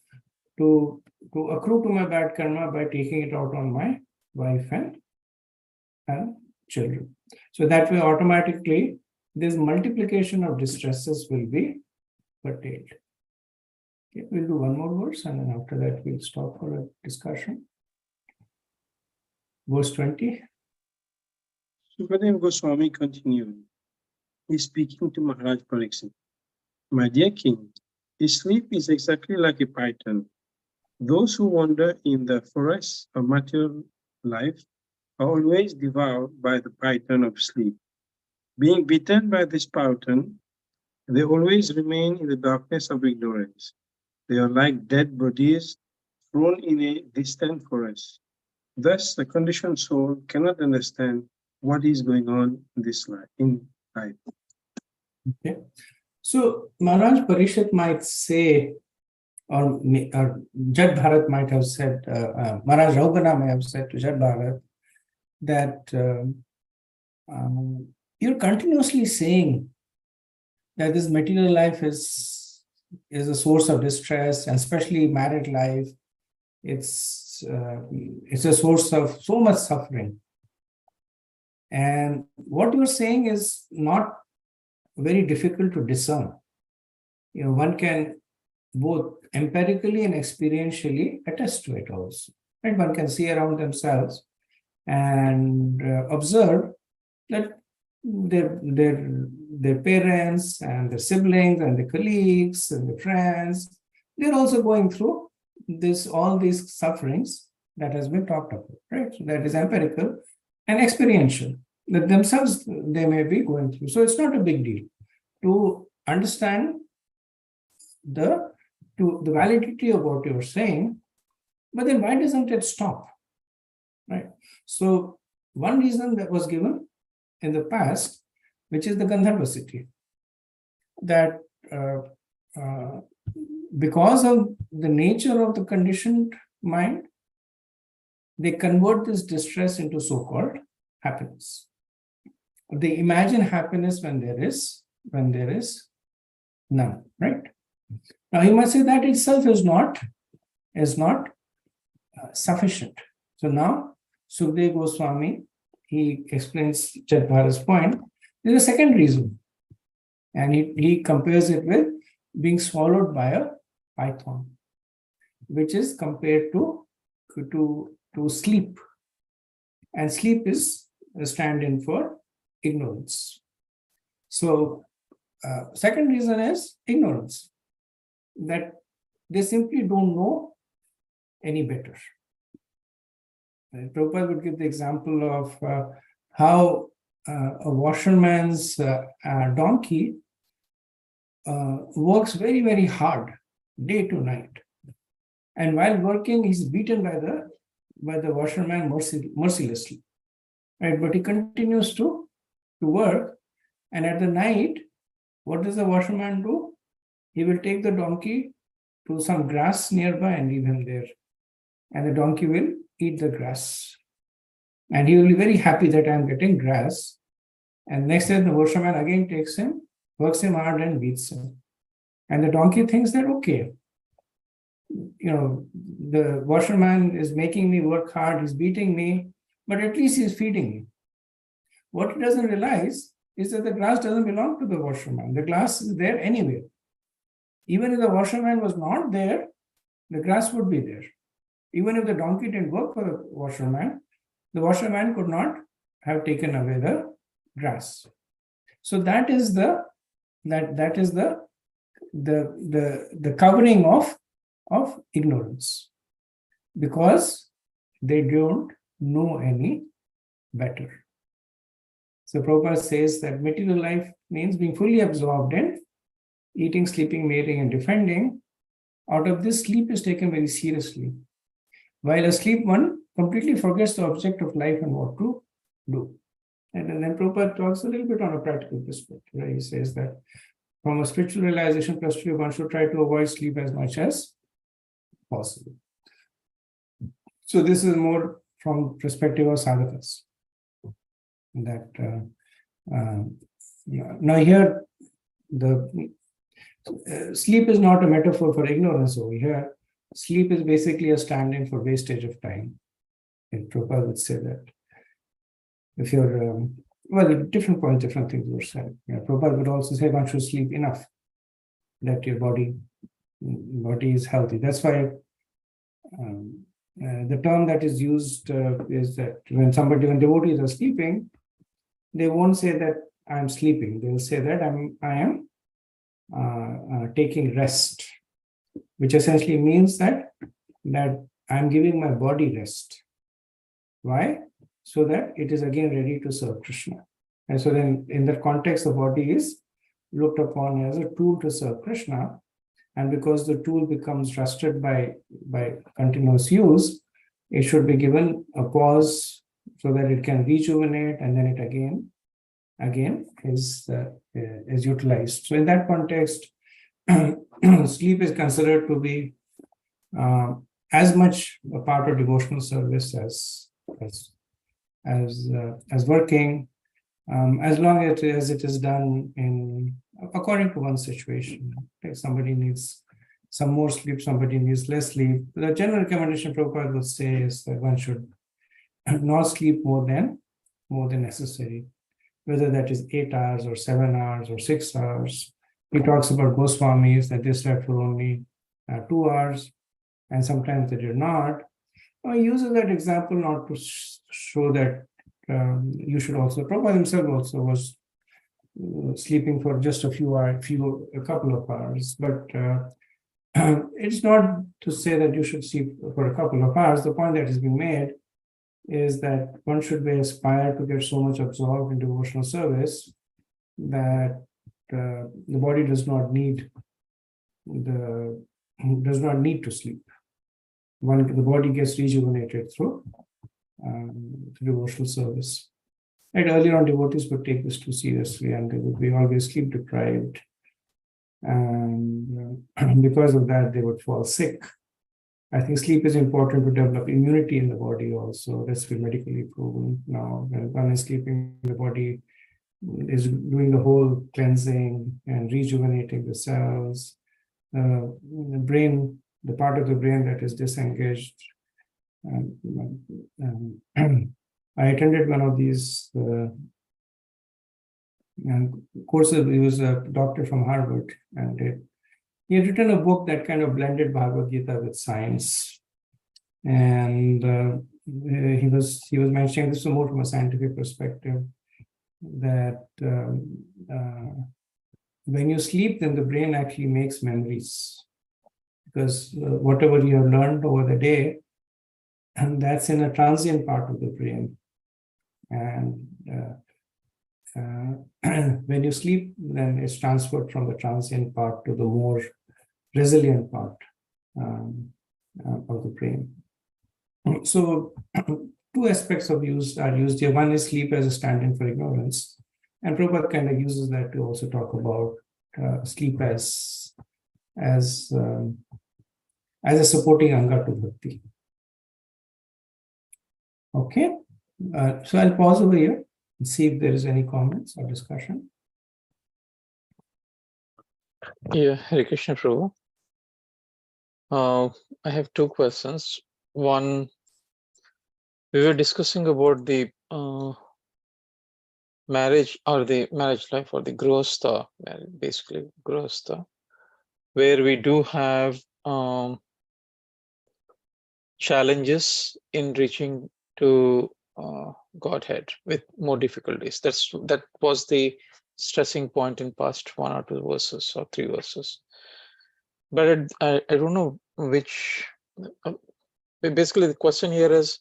[SPEAKER 1] accrue to my bad karma by taking it out on my wife and children. So that way automatically this multiplication of distresses will be curtailed. Okay, we'll do one more verse, and then after that we'll stop for a discussion. Verse 20.
[SPEAKER 2] Sukadeva Goswami continued. He's speaking to Maharaj Pariksit. My dear king, sleep is exactly like a python. Those who wander in the forests of material life are always devoured by the python of sleep. Being bitten by this python, They always remain in the darkness of ignorance. They are like dead bodies thrown in a distant forest. Thus, the conditioned soul cannot understand what is going on in this life.
[SPEAKER 1] Okay. So Maharaj Parishit might say, or Jad Bharat might have said, Maharaj Raugana may have said to Jad Bharat that you're continuously saying that this material life is a source of distress, and especially married life. It's a source of so much suffering. And what you're saying is not very difficult to discern. One can both empirically and experientially attest to it also. Right? One can see around themselves and observe that their parents and their siblings and the colleagues and the friends, they're also going through all these sufferings that has been talked about, right? So that is empirical and experiential, that themselves they may be going through. So it's not a big deal to understand the validity of what you're saying, but then why doesn't it stop? Right. So one reason that was given in the past, which is the Gandharva city, that because of the nature of the conditioned mind, they convert this distress into so-called happiness. They imagine happiness when there is none, right? Now you must say that itself is not sufficient. So now Sukdev Goswami, he explains Jad Bharat's point. There's a second reason, and he compares it with being swallowed by a python, which is compared to sleep, and sleep is a stand-in for ignorance. So second reason is ignorance, that they simply don't know any better. Prabhupada would give the example of how a washerman's donkey works very, very hard day to night. And while working, he's beaten by the washerman mercilessly. Right? But he continues to work. And at the night, what does the washerman do? He will take the donkey to some grass nearby and leave him there. And the donkey will eat the grass. And he will be very happy that I'm getting grass. And next day, the washerman again takes him, works him hard and beats him. And the donkey thinks that, okay, the washerman is making me work hard, he's beating me, but at least he's feeding me. What he doesn't realize is that the grass doesn't belong to the washerman. The grass is there anyway. Even if the washerman was not there, the grass would be there. Even if the donkey didn't work for the washerman could not have taken away the grass. So that is the covering of ignorance, because they don't know any better. So Prabhupada says that material life means being fully absorbed in eating, sleeping, mating, and defending. Out of this, sleep is taken very seriously. While asleep, one completely forgets the object of life and what to do. And then Prabhupada talks a little bit on a practical perspective, where he says that from a spiritual realization perspective, one should try to avoid sleep as much as possible. So this is more from perspective of sadhakas. That now here the sleep is not a metaphor for ignorance over here. Sleep is basically a stand-in for wastage of time. And Prabhupada would say that. If you're, different points, different things were said. Prabhupada would also say one should sleep enough, that your body is healthy. That's why the term that is used is that when devotees are sleeping, they won't say that I'm sleeping. They'll say that I am taking rest, which essentially means that I'm giving my body rest. Why? So that it is again ready to serve Krishna. And so then in that context, the body is looked upon as a tool to serve Krishna. And because the tool becomes rusted by continuous use, it should be given a pause so that it can rejuvenate, and then it again is utilized. So in that context, sleep is considered to be as much a part of devotional service as working, as long as it is done in according to one's situation. Like somebody needs some more sleep, somebody needs less sleep. The general recommendation Prabhupada would say is that one should not sleep more than necessary, whether that is 8 hours or 7 hours or 6 hours. He talks about Goswamis that they slept for only 2 hours, and sometimes they did not. He uses that example not to show that you should also. Prabhupada himself also was sleeping for just a couple of hours, but it's not to say that you should sleep for a couple of hours. The point that is being made is that one should be aspired to get so much absorbed in devotional service that the body does not need to sleep. The body gets rejuvenated through devotional service. Right, earlier on, devotees would take this too seriously, and they would be always sleep deprived, and because of that, they would fall sick. I think sleep is important to develop immunity in the body also. That's been medically proven now. When one is sleeping, the body is doing the whole cleansing and rejuvenating the cells. The brain, the part of the brain that is disengaged. I attended one of these courses. He was a doctor from Harvard, and he had written a book that kind of blended Bhagavad Gita with science. And he was mentioning, this is more from a scientific perspective, that when you sleep, then the brain actually makes memories, because whatever you have learned over the day, and that's in a transient part of the brain. And when you sleep, then it's transferred from the transient part to the more resilient part of the brain. So two aspects are used here. One is sleep as a stand-in for ignorance. And Prabhupada kind of uses that to also talk about sleep as a supporting anga to bhakti. Okay, so I'll pause over here and see if there is any comments or discussion.
[SPEAKER 3] Yeah, Hare Krishna, Prabhu. I have two questions. One, we were discussing about the marriage or the marriage life or the grihastha, basically grihastha, where we do have challenges in reaching to Godhead with more difficulties. That was the stressing point in past 1 or 2 verses or 3 verses. But I don't know which. Basically, the question here is,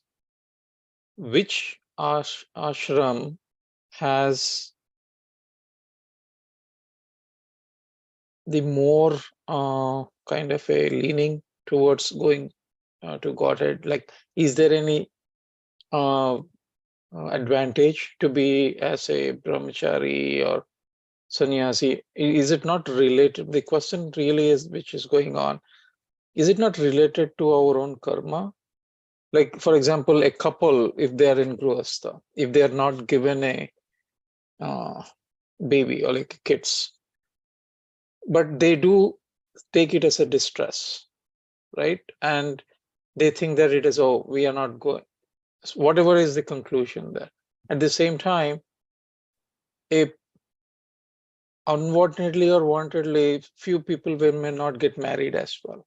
[SPEAKER 3] which ashram has the more kind of a leaning towards going to Godhead? Like, is there any advantage to be as a brahmachari or sannyasi? Is it not related? The question really is, which is going on, is it not related to our own karma? Like, for example, a couple, if they are in grihastha, if they are not given a baby or like kids, but they do take it as a distress, right? And they think that it is, oh, we are not going, whatever is the conclusion there. At the same time, unfortunately or wantedly, few people may not get married as well,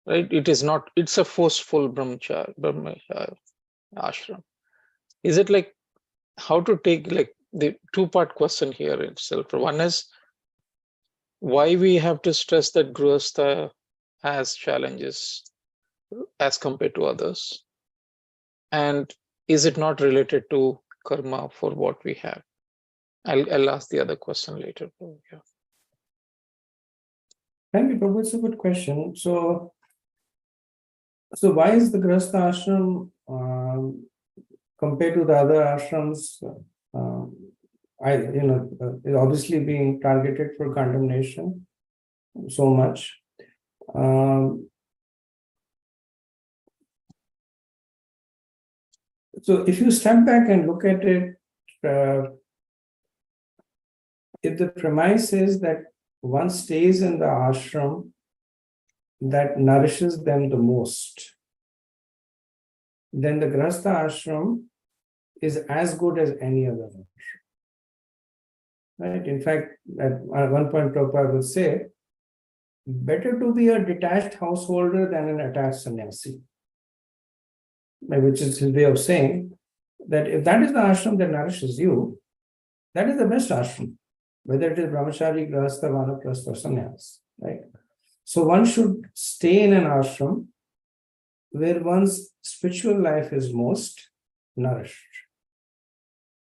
[SPEAKER 3] right? It's a forceful brahmacharya ashram. Is it like, how to take, like, the two-part question here itself? One is, why we have to stress that grihastha has challenges as compared to others, and is it not related to karma for what we have? I'll ask the other question later. Yeah.
[SPEAKER 1] Thank you, Prabhu. It's a good question. So why is the Grihastha ashram compared to the other ashrams? Is obviously being targeted for condemnation so much. So if you step back and look at it, if the premise is that one stays in the ashram that nourishes them the most, then the Grihastha ashram is as good as any other ashram. Right? In fact, at one point Prabhupada would say, better to be a detached householder than an attached sannyasi. Which is his way of saying that if that is the ashram that nourishes you, that is the best ashram, whether it is brahmachari, grihastha, vanaprastha, or sannyas, right? So one should stay in an ashram where one's spiritual life is most nourished,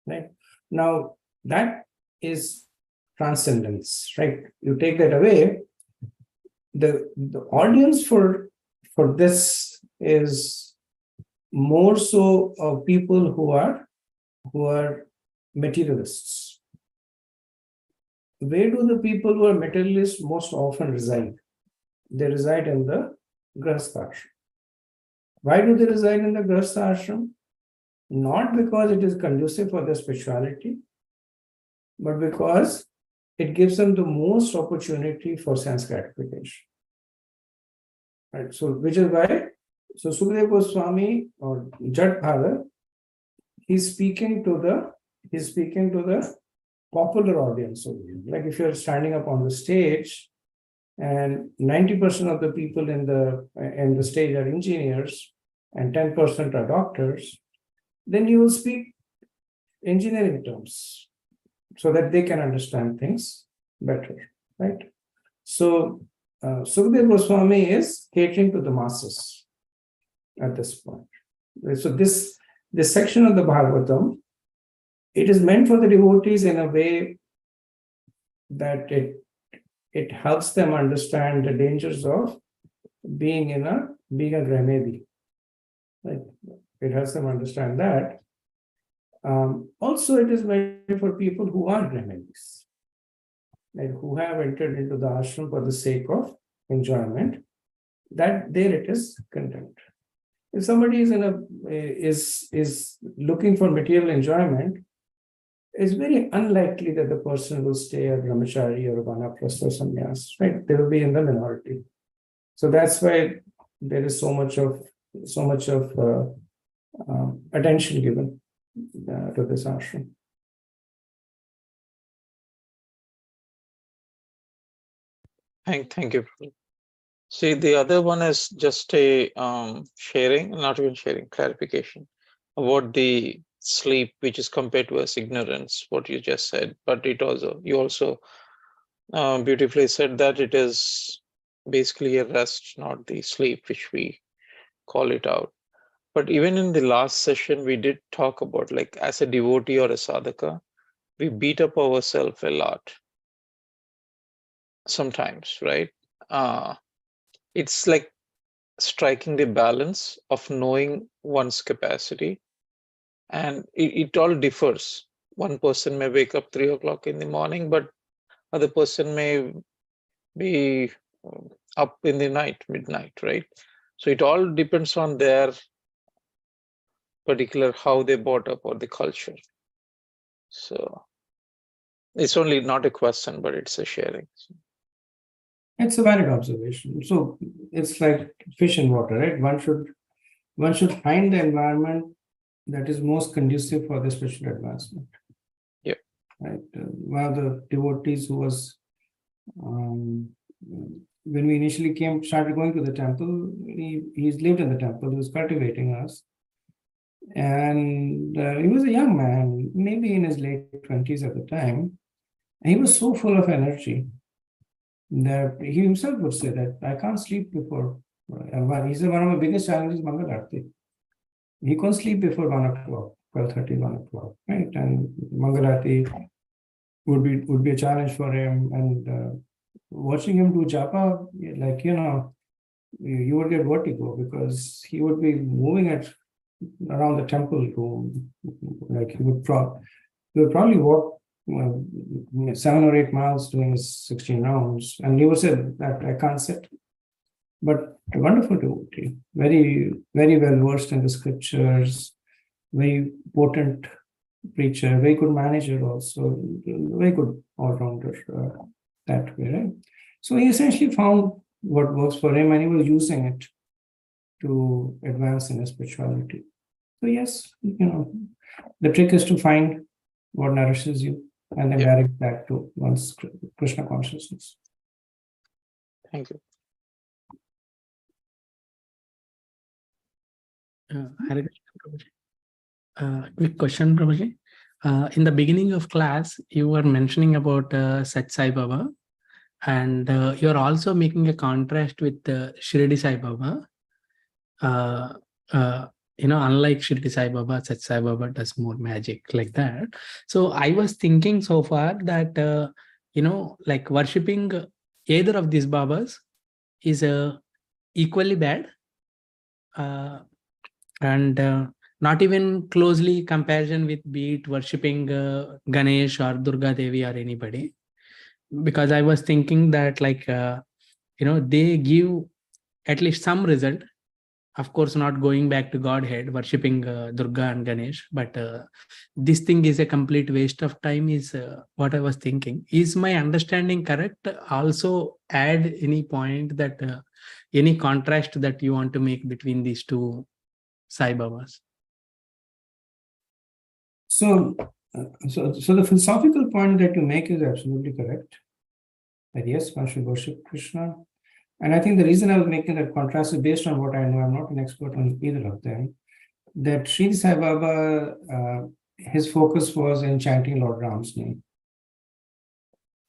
[SPEAKER 1] right? Now that is transcendence, right? You take that away, the audience for this is more so of people who are materialists. Where do the people who are materialists most often reside? They reside in the Grihastha ashram. Why do they reside in the Grihastha ashram? Not because it is conducive for their spirituality, but because it gives them the most opportunity for sense gratification. Right? So, which is why, so Sukadeva Goswami or Jat Bharat, he's speaking to the popular audience over here. Like if you're standing up on the stage and 90% of the people in the stage are engineers and 10% are doctors, then you will speak engineering terms so that they can understand things better, right? So Sukadeva Goswami is catering to the masses at this point. So this section of the Bhagavatam, it is meant for the devotees in a way that it helps them understand the dangers of being a Grihmedi. Right? It helps them understand that. Also, it is meant for people who are Grihmedis, like who have entered into the ashram for the sake of enjoyment. That there it is content. If somebody is looking for material enjoyment, it's very unlikely that the person will stay a brahmachari or a vanaprastha or sannyas, right? They will be in the minority. So that's why there is so much of attention given to this ashram.
[SPEAKER 3] Thank you. See, the other one is just a sharing, not even sharing, clarification about the sleep, which is compared to as ignorance, what you just said. But you also beautifully said that it is basically a rest, not the sleep, which we call it out. But even in the last session, we did talk about, like, as a devotee or a sadhaka, we beat up ourselves a lot sometimes, right? It's like striking the balance of knowing one's capacity, and it all differs. One person may wake up 3 o'clock in the morning, but other person may be up in the night, midnight, right? So it all depends on their particular how they brought up or the culture. So it's only not a question, but it's a sharing.
[SPEAKER 1] It's a valid observation. So it's like fish in water, right? One should find the environment that is most conducive for the spiritual advancement.
[SPEAKER 3] Yeah.
[SPEAKER 1] Right. One of the devotees who was, when we initially started going to the temple, he's lived in the temple. He was cultivating us, and he was a young man, maybe in his late 20s at the time. And he was so full of energy that he himself would say that I can't sleep before. He said one of the biggest challenges is Mangal Aarti. He couldn't sleep before 1 o'clock, 12:30, 1 o'clock, right? And Mangal Aarti would be a challenge for him. And watching him do japa, like, you would get vertigo because he would be moving around the temple room. Like he would probably walk 7 or 8 miles doing his 16 rounds. And he would say that I can't sit. But a wonderful devotee, very, very well versed in the scriptures, very potent preacher, very good manager also, very good all-rounder that way, right? So he essentially found what works for him and he was using it to advance in his spirituality. So yes, the trick is to find what nourishes you and then direct that to one's Krishna consciousness.
[SPEAKER 3] Thank you.
[SPEAKER 4] Hare Krishna, Prabhuji. Quick question, Prabhuji. In the beginning of class, you were mentioning about Sat Sai Baba, and you are also making a contrast with Shirdi Sai Baba. Unlike Shirdi Sai Baba, Sat Sai Baba does more magic like that. So I was thinking so far that, like worshipping either of these Babas is equally bad. And not even closely comparison with be it worshipping Ganesh or Durga Devi or anybody, because I was thinking that they give at least some result. Of course, not going back to Godhead, worshipping Durga and Ganesh, but this thing is a complete waste of time is what I was thinking. Is my understanding correct? Also add any point that any contrast that you want to make between these two Sai Babas.
[SPEAKER 1] So the philosophical point that you make is absolutely correct. That yes, one should worship Krishna. And I think the reason I was making that contrast is based on what I know. I'm not an expert on either of them. That Sri Sai Baba, his focus was in chanting Lord Ram's name.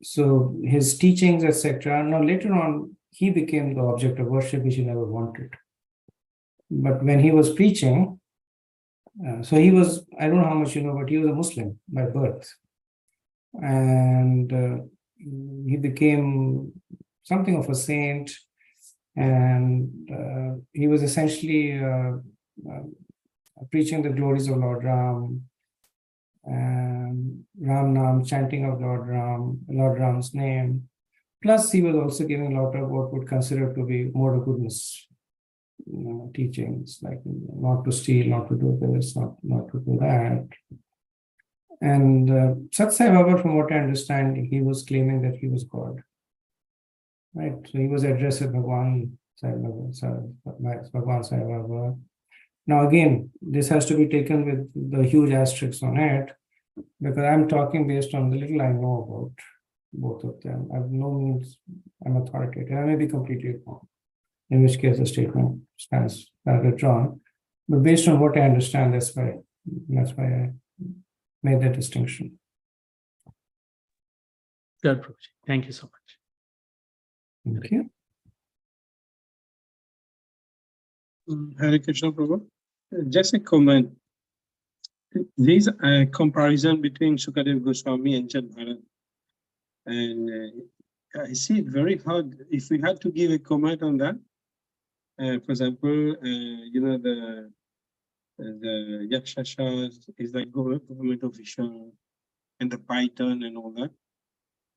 [SPEAKER 1] So his teachings, etc. Now later on, he became the object of worship, which he never wanted. But when he was preaching, so he was, I don't know how much you know, but he was a Muslim by birth. And he became something of a saint. And he was essentially preaching the glories of Lord Ram, and Ram Nam, chanting of Lord Ram's name. Plus, he was also giving a lot of what would consider to be more goodness teachings, like not to steal, not to do this, not to do that. And Sat Sai Baba, from what I understand, he was claiming that he was God. Right, so he was addressed as Bhagwan Sai Baba. Now again, this has to be taken with the huge asterisks on it, because I'm talking based on the little I know about both of them. I have no means I'm authoritative. I may be completely wrong, in which case the statement stands withdrawn. But based on what I understand, that's why I made that distinction.
[SPEAKER 4] Good, Prabhuji. Thank you so much.
[SPEAKER 1] Thank you.
[SPEAKER 2] Hare Krishna, Prabhu. Just a comment. There's a comparison between Sukadev Goswami and Jad Bharat. And I see it very hard. If we had to give a comment on that, for example, the Yakshashas is like government official, and the Python and all that,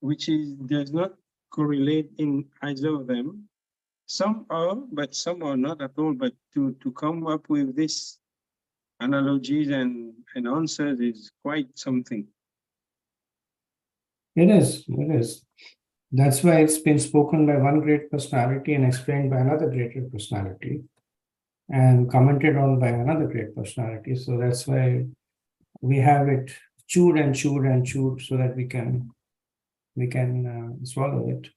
[SPEAKER 2] which does not correlate in either of them. Some are, but some are not at all. But to come up with this analogies and answers is quite something.
[SPEAKER 1] It is. That's why it's been spoken by one great personality and explained by another greater personality and commented on by another great personality. So that's why we have it chewed and chewed and chewed so that we can swallow it.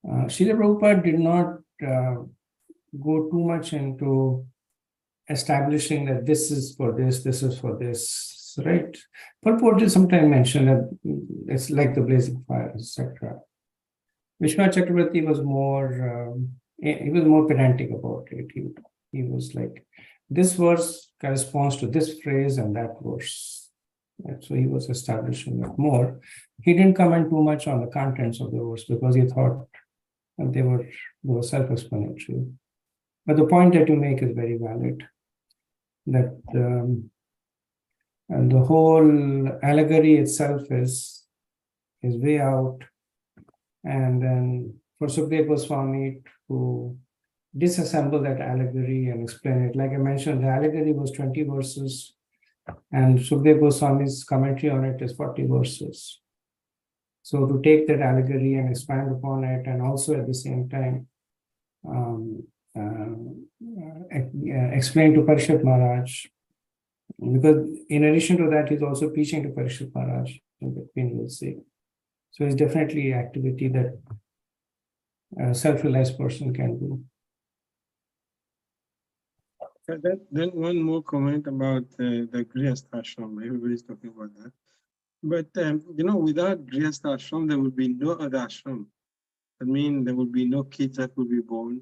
[SPEAKER 1] Srila Prabhupada did not go too much into establishing that this is for this is for this, right? Purport did sometimes mention that it's like the blazing fire, etc. Vishwanath Chakravarti was more pedantic about it. He was like, this verse corresponds to this phrase and that verse. Right? So he was establishing it more. He didn't comment too much on the contents of the verse because he thought that they were self-explanatory. But the point that you make is very valid, that and the whole allegory itself is way out. And then for Sukdev Goswami to disassemble that allegory and explain it, like I mentioned, the allegory was 20 verses, and Sukdev Goswami's commentary on it is 40 verses. So to take that allegory and expand upon it, and also at the same time explain to Parishad Maharaj, because in addition to that, he's also preaching to Parishad Maharaj in between, we'll see. So it's definitely activity that a self-realized person can do.
[SPEAKER 2] Then one more comment about the Grihastha Ashram. Everybody's talking about that. But, without Grihastha Ashram, there would be no other ashram. I mean, there would be no kids that would be born.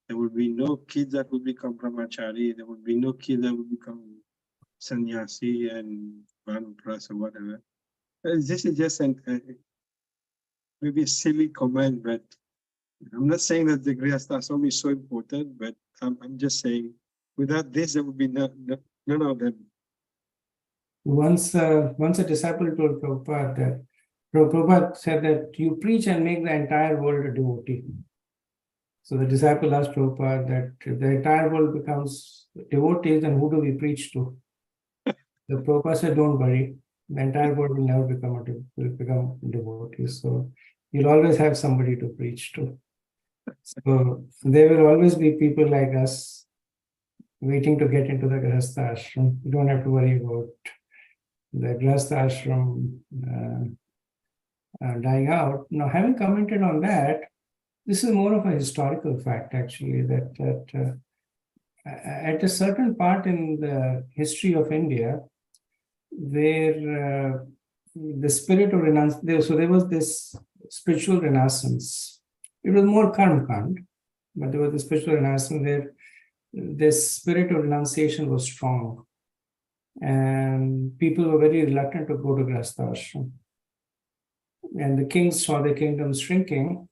[SPEAKER 2] There would be no kids that would become brahmachari. There would be no kids that would become sannyasi and vanprastha or whatever. This is just maybe a silly comment, but I'm not saying that the Grihastha Ashram is so important, but I'm just saying without this, there would be none of them.
[SPEAKER 1] Once a disciple told Prabhupada that, Prabhupada said that you preach and make the entire world a devotee. So the disciple asked Prabhupada that if the entire world becomes devotees, then who do we preach to? The Prabhupada said, don't worry, the entire world will never become devotees. So you'll always have somebody to preach to. So there will always be people like us waiting to get into the Grihastha Ashram. You don't have to worry about the Grihastha Ashram dying out. Now, having commented on that, this is more of a historical fact, actually, that at a certain part in the history of India, where the spirit of renunciation, so there was this spiritual renaissance. It was more karma-kand, but there was the spiritual renaissance where this spirit of renunciation was strong. And people were very reluctant to go to Grihastha Ashram. And the kings saw the kingdom shrinking.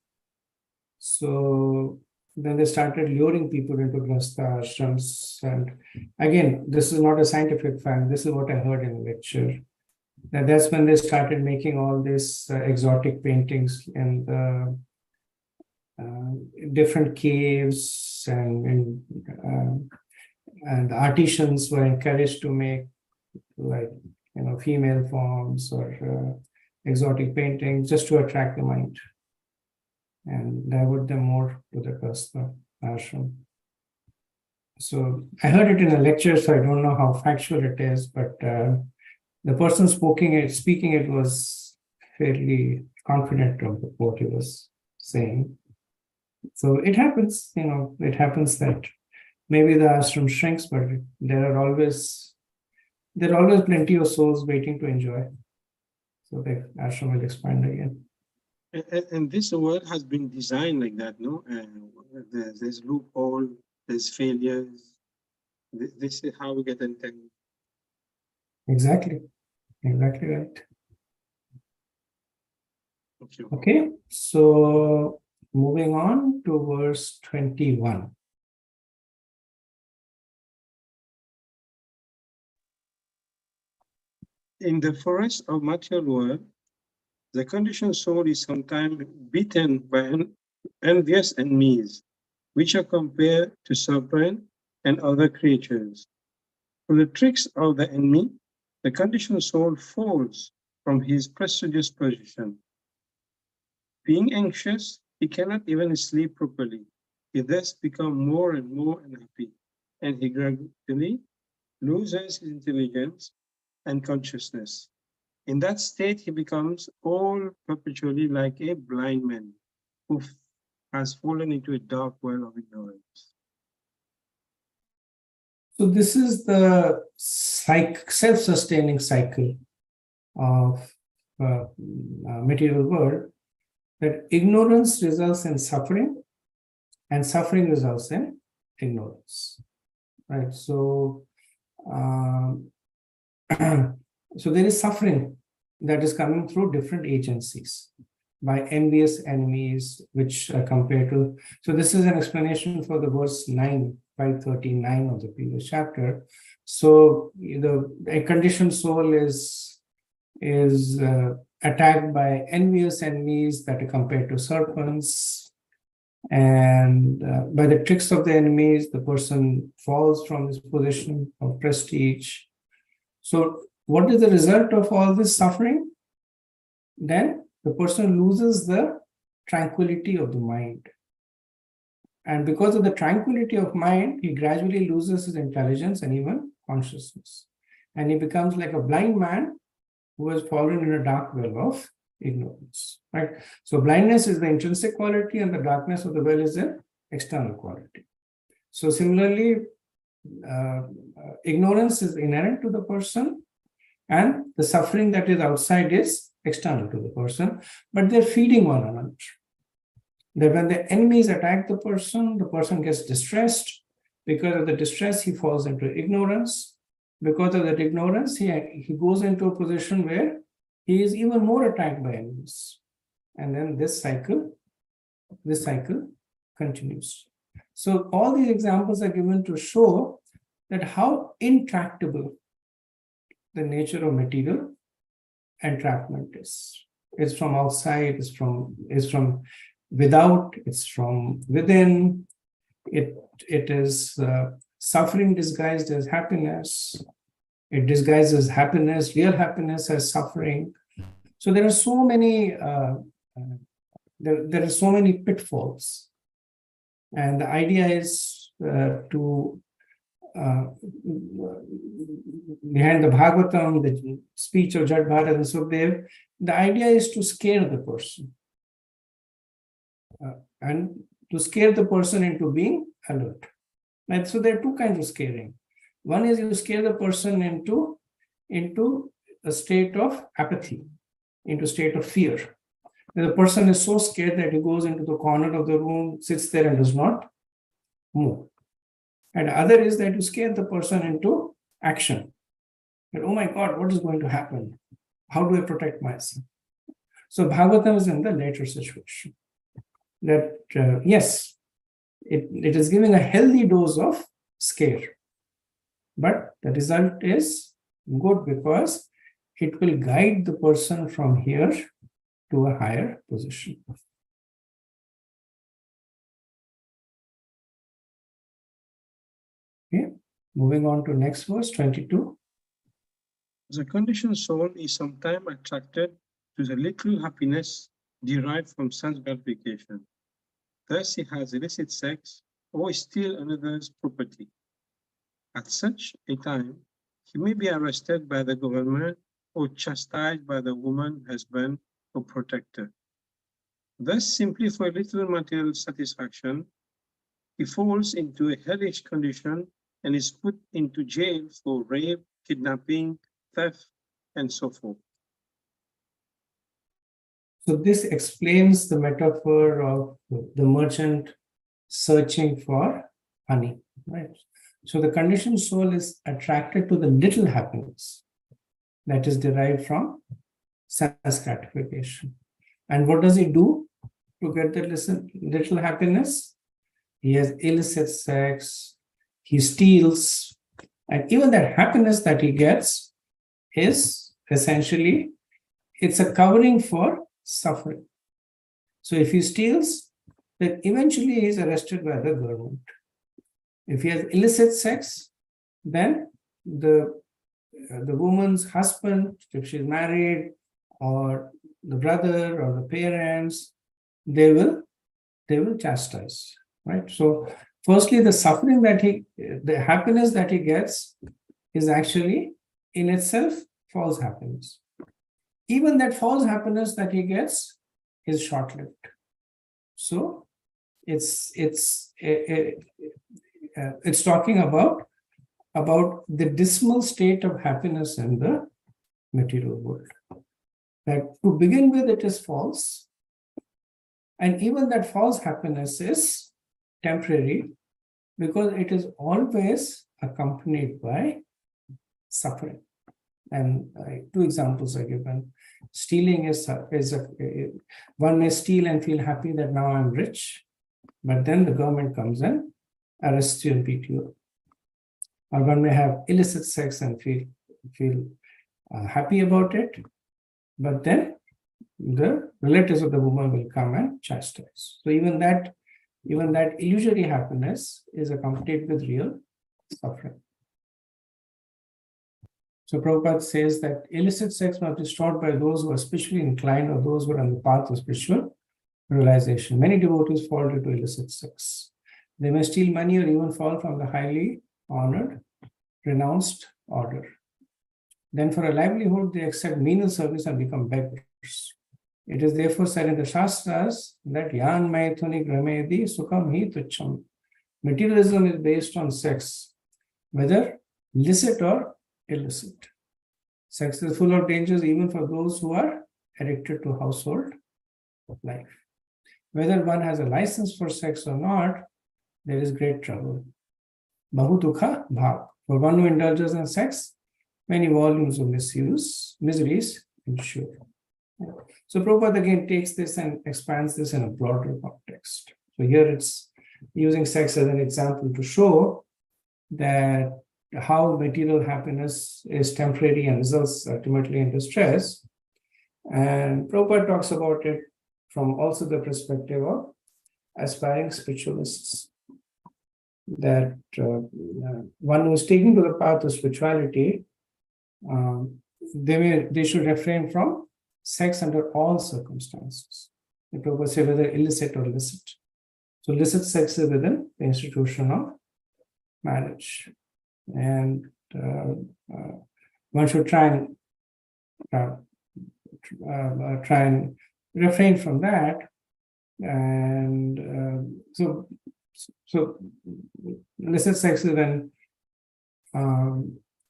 [SPEAKER 1] So then they started luring people into Grihastha Ashrams. And again, this is not a scientific fact. This is what I heard in the lecture. And that's when they started making all these exotic paintings in the different caves, and the artisans were encouraged to make female forms or exotic paintings just to attract the mind and divert them more to the Grihastha Ashram. So I heard it in a lecture, so I don't know how factual it is, but the person speaking it was fairly confident of what he was saying. So it happens, it happens that maybe the ashram shrinks, but there are always plenty of souls waiting to enjoy. So the ashram will expand again.
[SPEAKER 2] And this world has been designed like that, no? There's loophole, there's failures. This is how we get entangled.
[SPEAKER 1] Exactly right. Okay, so moving on to verse 21.
[SPEAKER 2] In the forest of material world, the conditioned soul is sometimes beaten by envious enemies, which are compared to serpent and other creatures. Through the tricks of the enemy, the conditioned soul falls from his prestigious position. Being anxious, he cannot even sleep properly. He thus becomes more and more unhappy, and he gradually loses his intelligence and consciousness. In that state, he becomes all perpetually like a blind man who has fallen into a dark well of ignorance.
[SPEAKER 1] So this is the self-sustaining cycle of material world, that ignorance results in suffering and suffering results in ignorance, right? So So there is suffering that is coming through different agencies by envious enemies, which are compared to. So this is an explanation for the verse 9, 5.13.9 of the previous chapter. So a conditioned soul is attacked by envious enemies that are compared to serpents, and by the tricks of the enemies, the person falls from his position of prestige. So what is the result of all this suffering? Then the person loses the tranquility of the mind. And because of the tranquility of mind, he gradually loses his intelligence and even consciousness. And he becomes like a blind man who has fallen in a dark well of ignorance. Right? So blindness is the intrinsic quality, and the darkness of the well is the external quality. So similarly, ignorance is inherent to the person, and the suffering that is outside is external to the person, but they're feeding one another. That when the enemies attack the person gets distressed. Because of the distress, he falls into ignorance. Because of that ignorance, he goes into a position where he is even more attacked by enemies. And then this cycle continues. So all these examples are given to show that how intractable the nature of material entrapment is. It's from outside, it's from without, it's from within. It is suffering disguised as happiness. It disguises happiness, real happiness, as suffering. So there are so many there are so many pitfalls, and the idea is to behind the Bhagavatam, the speech of Jad Bharat and Sukhdev, the idea is to scare the person, and to scare the person into being alert. Right? So there are two kinds of scaring. One is you scare the person into a state of apathy, into a state of fear. The person is so scared that he goes into the corner of the room, sits there and does not move. And the other is that you scare the person into action. That, oh my God, what is going to happen? How do I protect myself? So Bhagavatam is in the later situation. That yes, it is giving a healthy dose of scare. But the result is good because it will guide the person from here to a higher position. Okay, moving on to next verse, 22.
[SPEAKER 2] The conditioned soul is sometimes attracted to the little happiness derived from sense gratification. Thus he has illicit sex or steal another's property. At such a time, he may be arrested by the government or chastised by the woman, husband, or protector. Thus, simply for a little material satisfaction, he falls into a hellish condition and is put into jail for rape, kidnapping, theft, and so forth.
[SPEAKER 1] So this explains the metaphor of the merchant searching for honey, right? So the conditioned soul is attracted to the little happiness that is derived from sense gratification. And what does he do to get the little happiness? He has illicit sex, he steals, and even that happiness that he gets is essentially, it's a covering for suffering. So if he steals, then eventually he is arrested by the government. If he has illicit sex, then the woman's husband, if she's married, or the brother or the parents, they will chastise, right? So firstly, the suffering the happiness that he gets is actually in itself false happiness. Even that false happiness that he gets is short-lived. So it's talking about the dismal state of happiness in the material world. That to begin with, it is false. And even that false happiness is temporary because it is always accompanied by suffering. And two examples are given. Stealing is one may steal and feel happy that now I'm rich, but then the government comes and arrests you and beat you. Or one may have illicit sex and feel happy about it, but then the relatives of the woman will come and chastise. So even that illusory happiness is accompanied with real suffering. So Prabhupada says that illicit sex must be stored by those who are spiritually inclined or those who are on the path of spiritual realization. Many devotees fall into illicit sex. They may steal money or even fall from the highly honored, renounced order. Then for a livelihood, they accept menial service and become beggars. It is therefore said in the Shastras that Yan Maithuni Gramedi Sukham Hi Tucham. Materialism is based on sex, whether licit or illicit. Sex is full of dangers even for those who are addicted to household life. Whether one has a license for sex or not, there is great trouble. Bahu dukha bhav. For one who indulges in sex, many volumes of miseries ensue. So Prabhupada again takes this and expands this in a broader context. So here it's using sex as an example to show that how material happiness is temporary and results ultimately in distress. And Prabhupada talks about it from also the perspective of aspiring spiritualists. That one who is taking to the path of spirituality, they should refrain from sex under all circumstances. The Prabhupada says whether illicit or licit. So licit sex is within the institution of marriage. And one should try and refrain from that. And so illicit sex is when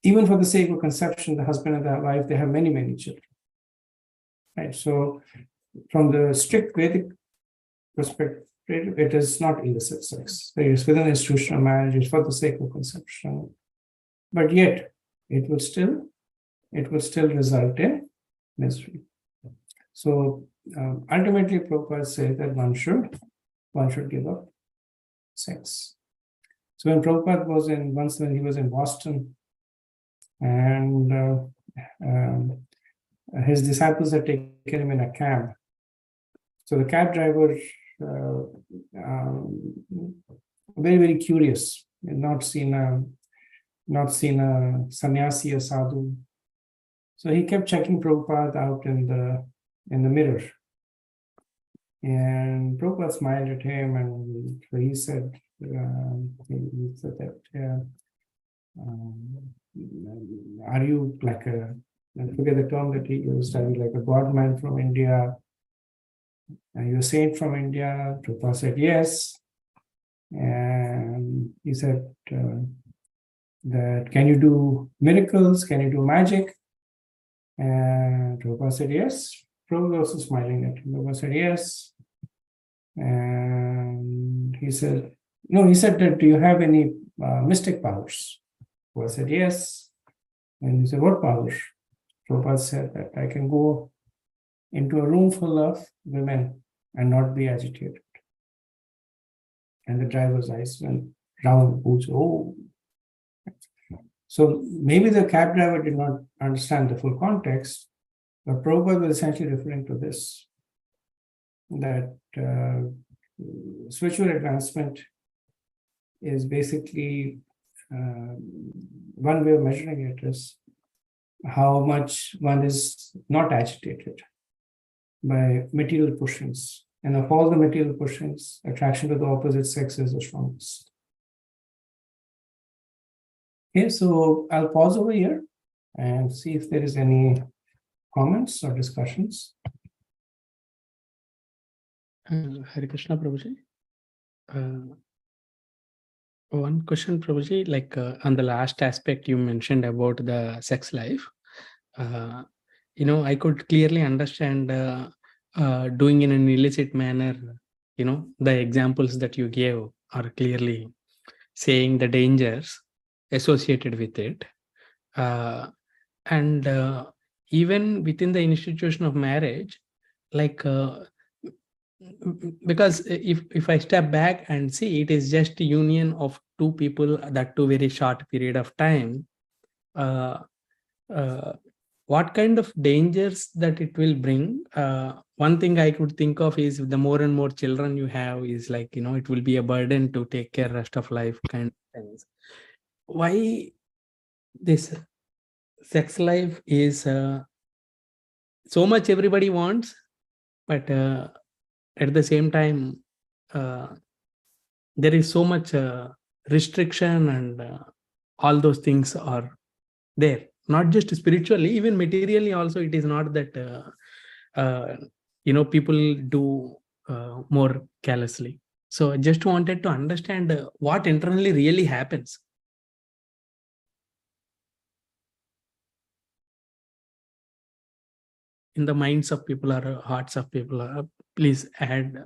[SPEAKER 1] even for the sake of conception, the husband and the wife, they have many, many children. Right. So from the strict Vedic perspective, it is not illicit sex. It is within the institution of marriage, it's for the sake of conception. But yet it will still result in misery. So ultimately Prabhupada says that one should give up sex. So when Prabhupada was when he was in Boston, and his disciples had taken him in a cab. So the cab driver, very, very curious, not seen a sannyasi or sadhu. So he kept checking Prabhupada out in the mirror. And Prabhupada smiled at him, and so he said that are you like I forget the term that he used, are you like a god man from India? Are you a saint from India? Prabhupada said yes. And he said that can you do miracles? Can you do magic? And Prabhupada said yes. Prabhupada was also smiling at him. Prabhupada said yes. And he said, no, he said that do you have any mystic powers? Prabhupada said yes. And he said, what powers? Prabhupada said that I can go into a room full of women and not be agitated. And the driver's eyes went round. Oh. So maybe the cab driver did not understand the full context, but Prabhupada was essentially referring to this, that spiritual advancement is basically one way of measuring it is how much one is not agitated by material pushings. And of all the material pushings, attraction to the opposite sex is the strongest. Okay, so I'll pause over here and see if there is any comments or discussions.
[SPEAKER 4] Hare Krishna, Prabhuji. One question, Prabhuji, like on the last aspect you mentioned about the sex life, I could clearly understand doing in an illicit manner, the examples that you gave are clearly saying the dangers associated with it. And even within the institution of marriage, like because if I step back and see, it is just a union of two people, that too very short period of time. What kind of dangers that it will bring? One thing I could think of is the more and more children you have is like, it will be a burden to take care rest of life kind of things. Why this sex life is so much everybody wants, but at the same time, there is so much restriction, and all those things are there. Not just spiritually, even materially also, it is not that people do more carelessly. So I just wanted to understand what internally really happens in the minds of people or hearts of people. Please add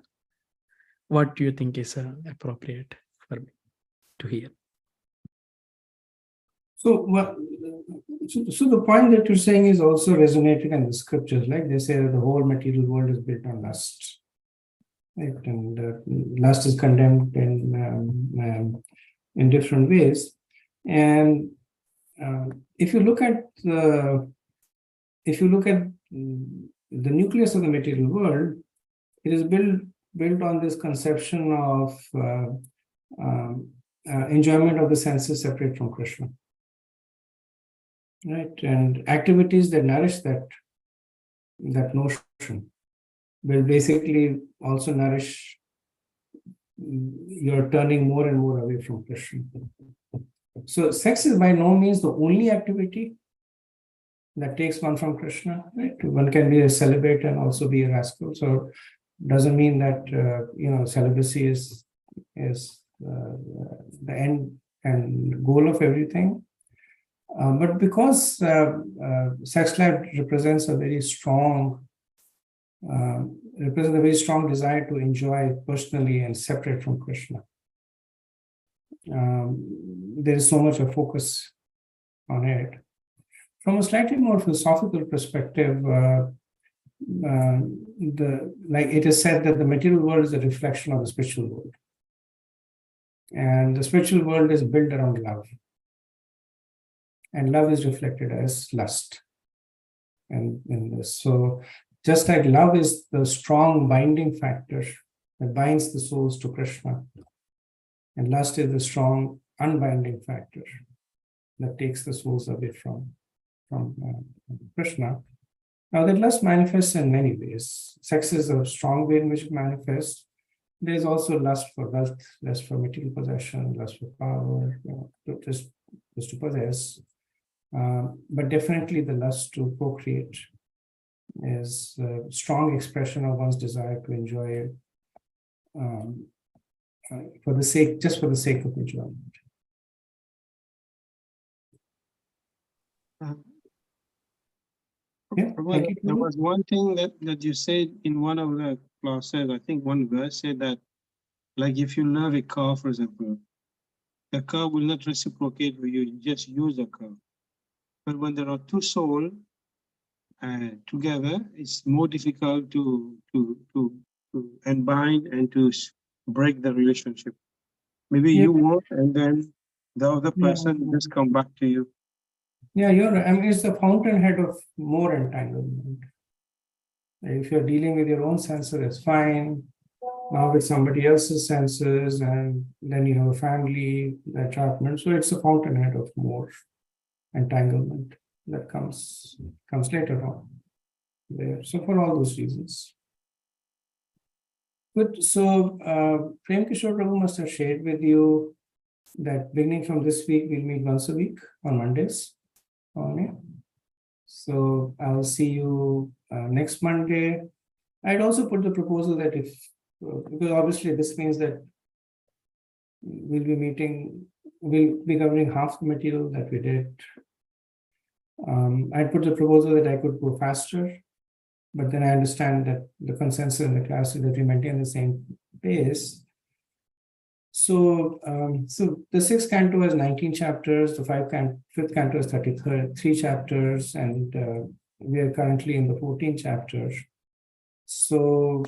[SPEAKER 4] what you think is appropriate for me to hear.
[SPEAKER 1] So, so the point that you're saying is also resonated in the scriptures. Like they say that the whole material world is built on lust, right? And lust is condemned in different ways. And if you look at the nucleus of the material world, it is built on this conception of enjoyment of the senses separate from Krishna. Right, and activities that nourish that notion will basically also nourish your turning more and more away from Krishna. So sex is by no means the only activity that takes one from Krishna. Right, one can be a celibate and also be a rascal. So doesn't mean that celibacy is the end and goal of everything. But because sex life represents a very strong desire to enjoy personally and separate from Krishna, there is so much of focus on it. From a slightly more philosophical perspective, it is said that the material world is a reflection of the spiritual world, and the spiritual world is built around love. And love is reflected as lust. And in this, so just like love is the strong binding factor that binds the souls to Krishna, and lust is the strong unbinding factor that takes the souls away from Krishna. Now that lust manifests in many ways. Sex is a strong way in which it manifests. There is also lust for wealth, lust for material possession, lust for power, just to possess. But definitely the lust to procreate is a strong expression of one's desire to enjoy for the sake of enjoyment. Yeah,
[SPEAKER 2] there was one thing that you said in one of the classes. I think one verse said that, like if you love a car, for example, the car will not reciprocate with you. You just use the car. But when there are two souls together, it's more difficult to unbind and to break the relationship. Maybe you want, and then the other person just come back to you.
[SPEAKER 1] Yeah, you're right. I mean, it's the fountainhead of more entanglement. If you're dealing with your own senses, it's fine. Now with somebody else's senses, and then you have a family attachment. So it's a fountainhead of more entanglement that comes later on there. So for all those reasons. Good. So Prem Kishore Prabhu must have shared with you that beginning from this week, we'll meet once a week on Mondays. Okay. So I'll see you next Monday. I'd also put the proposal that because obviously this means that we'll be covering half the material that we did. I'd put the proposal that I could go faster, but then I understand that the consensus in the class is that we maintain the same pace. So the sixth canto has 19 chapters. The fifth canto is 33 chapters, and we are currently in the 14th chapter. So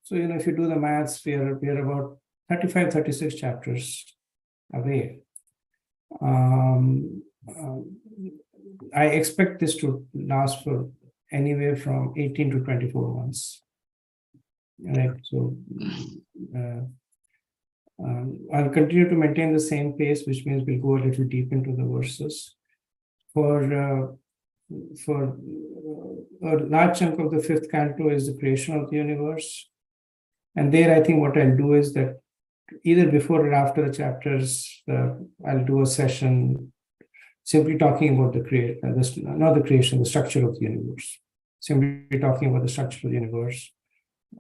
[SPEAKER 1] if you do the maths, we are about 35, 36 chapters away. I expect this to last for anywhere from 18 to 24 months. Right. So I'll continue to maintain the same pace, which means we'll go a little deep into the verses. For a large chunk of the fifth canto is the creation of the universe. And there, I think what I'll do is that either before or after the chapters, I'll do a session simply talking about the structure of the universe. Simply talking about the structure of the universe.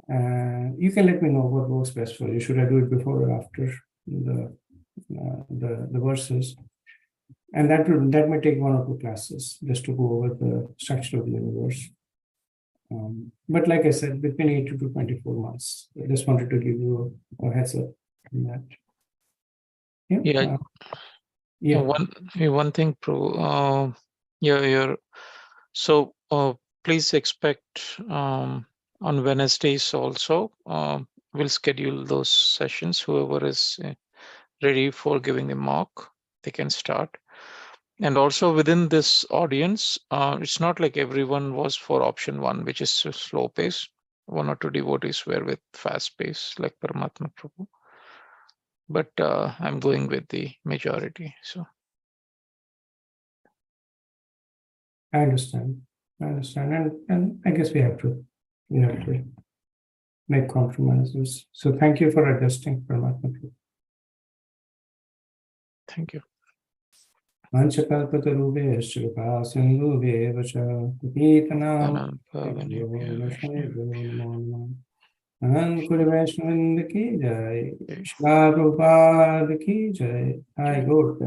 [SPEAKER 1] You can let me know what works best for you. Should I do it before or after the verses? And that may take 1 or 2 classes just to go over the structure of the universe. But like I said, between 18 to 24 months. I just wanted to give you a heads up on that.
[SPEAKER 3] Yeah. One thing, Prabhu. So please expect on Wednesdays also. We'll schedule those sessions. Whoever is ready for giving a mock, they can start. And also within this audience, it's not like everyone was for option 1, which is slow pace. 1 or 2 devotees were with fast pace, like Paramatma Prabhu. But I'm going with the majority. So
[SPEAKER 1] I understand, and I guess we have to make compromises. So thank you for adjusting, Paramatma.
[SPEAKER 3] thank you.
[SPEAKER 1] Vanchakalpatarubhyascha kripa sindhubhyeva cha patītanām Kuri Vaishnava ki jai, Shri Prabhupada ki jai. Hi, Gaur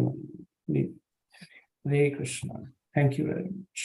[SPEAKER 1] Hare Krishna. Thank you very much.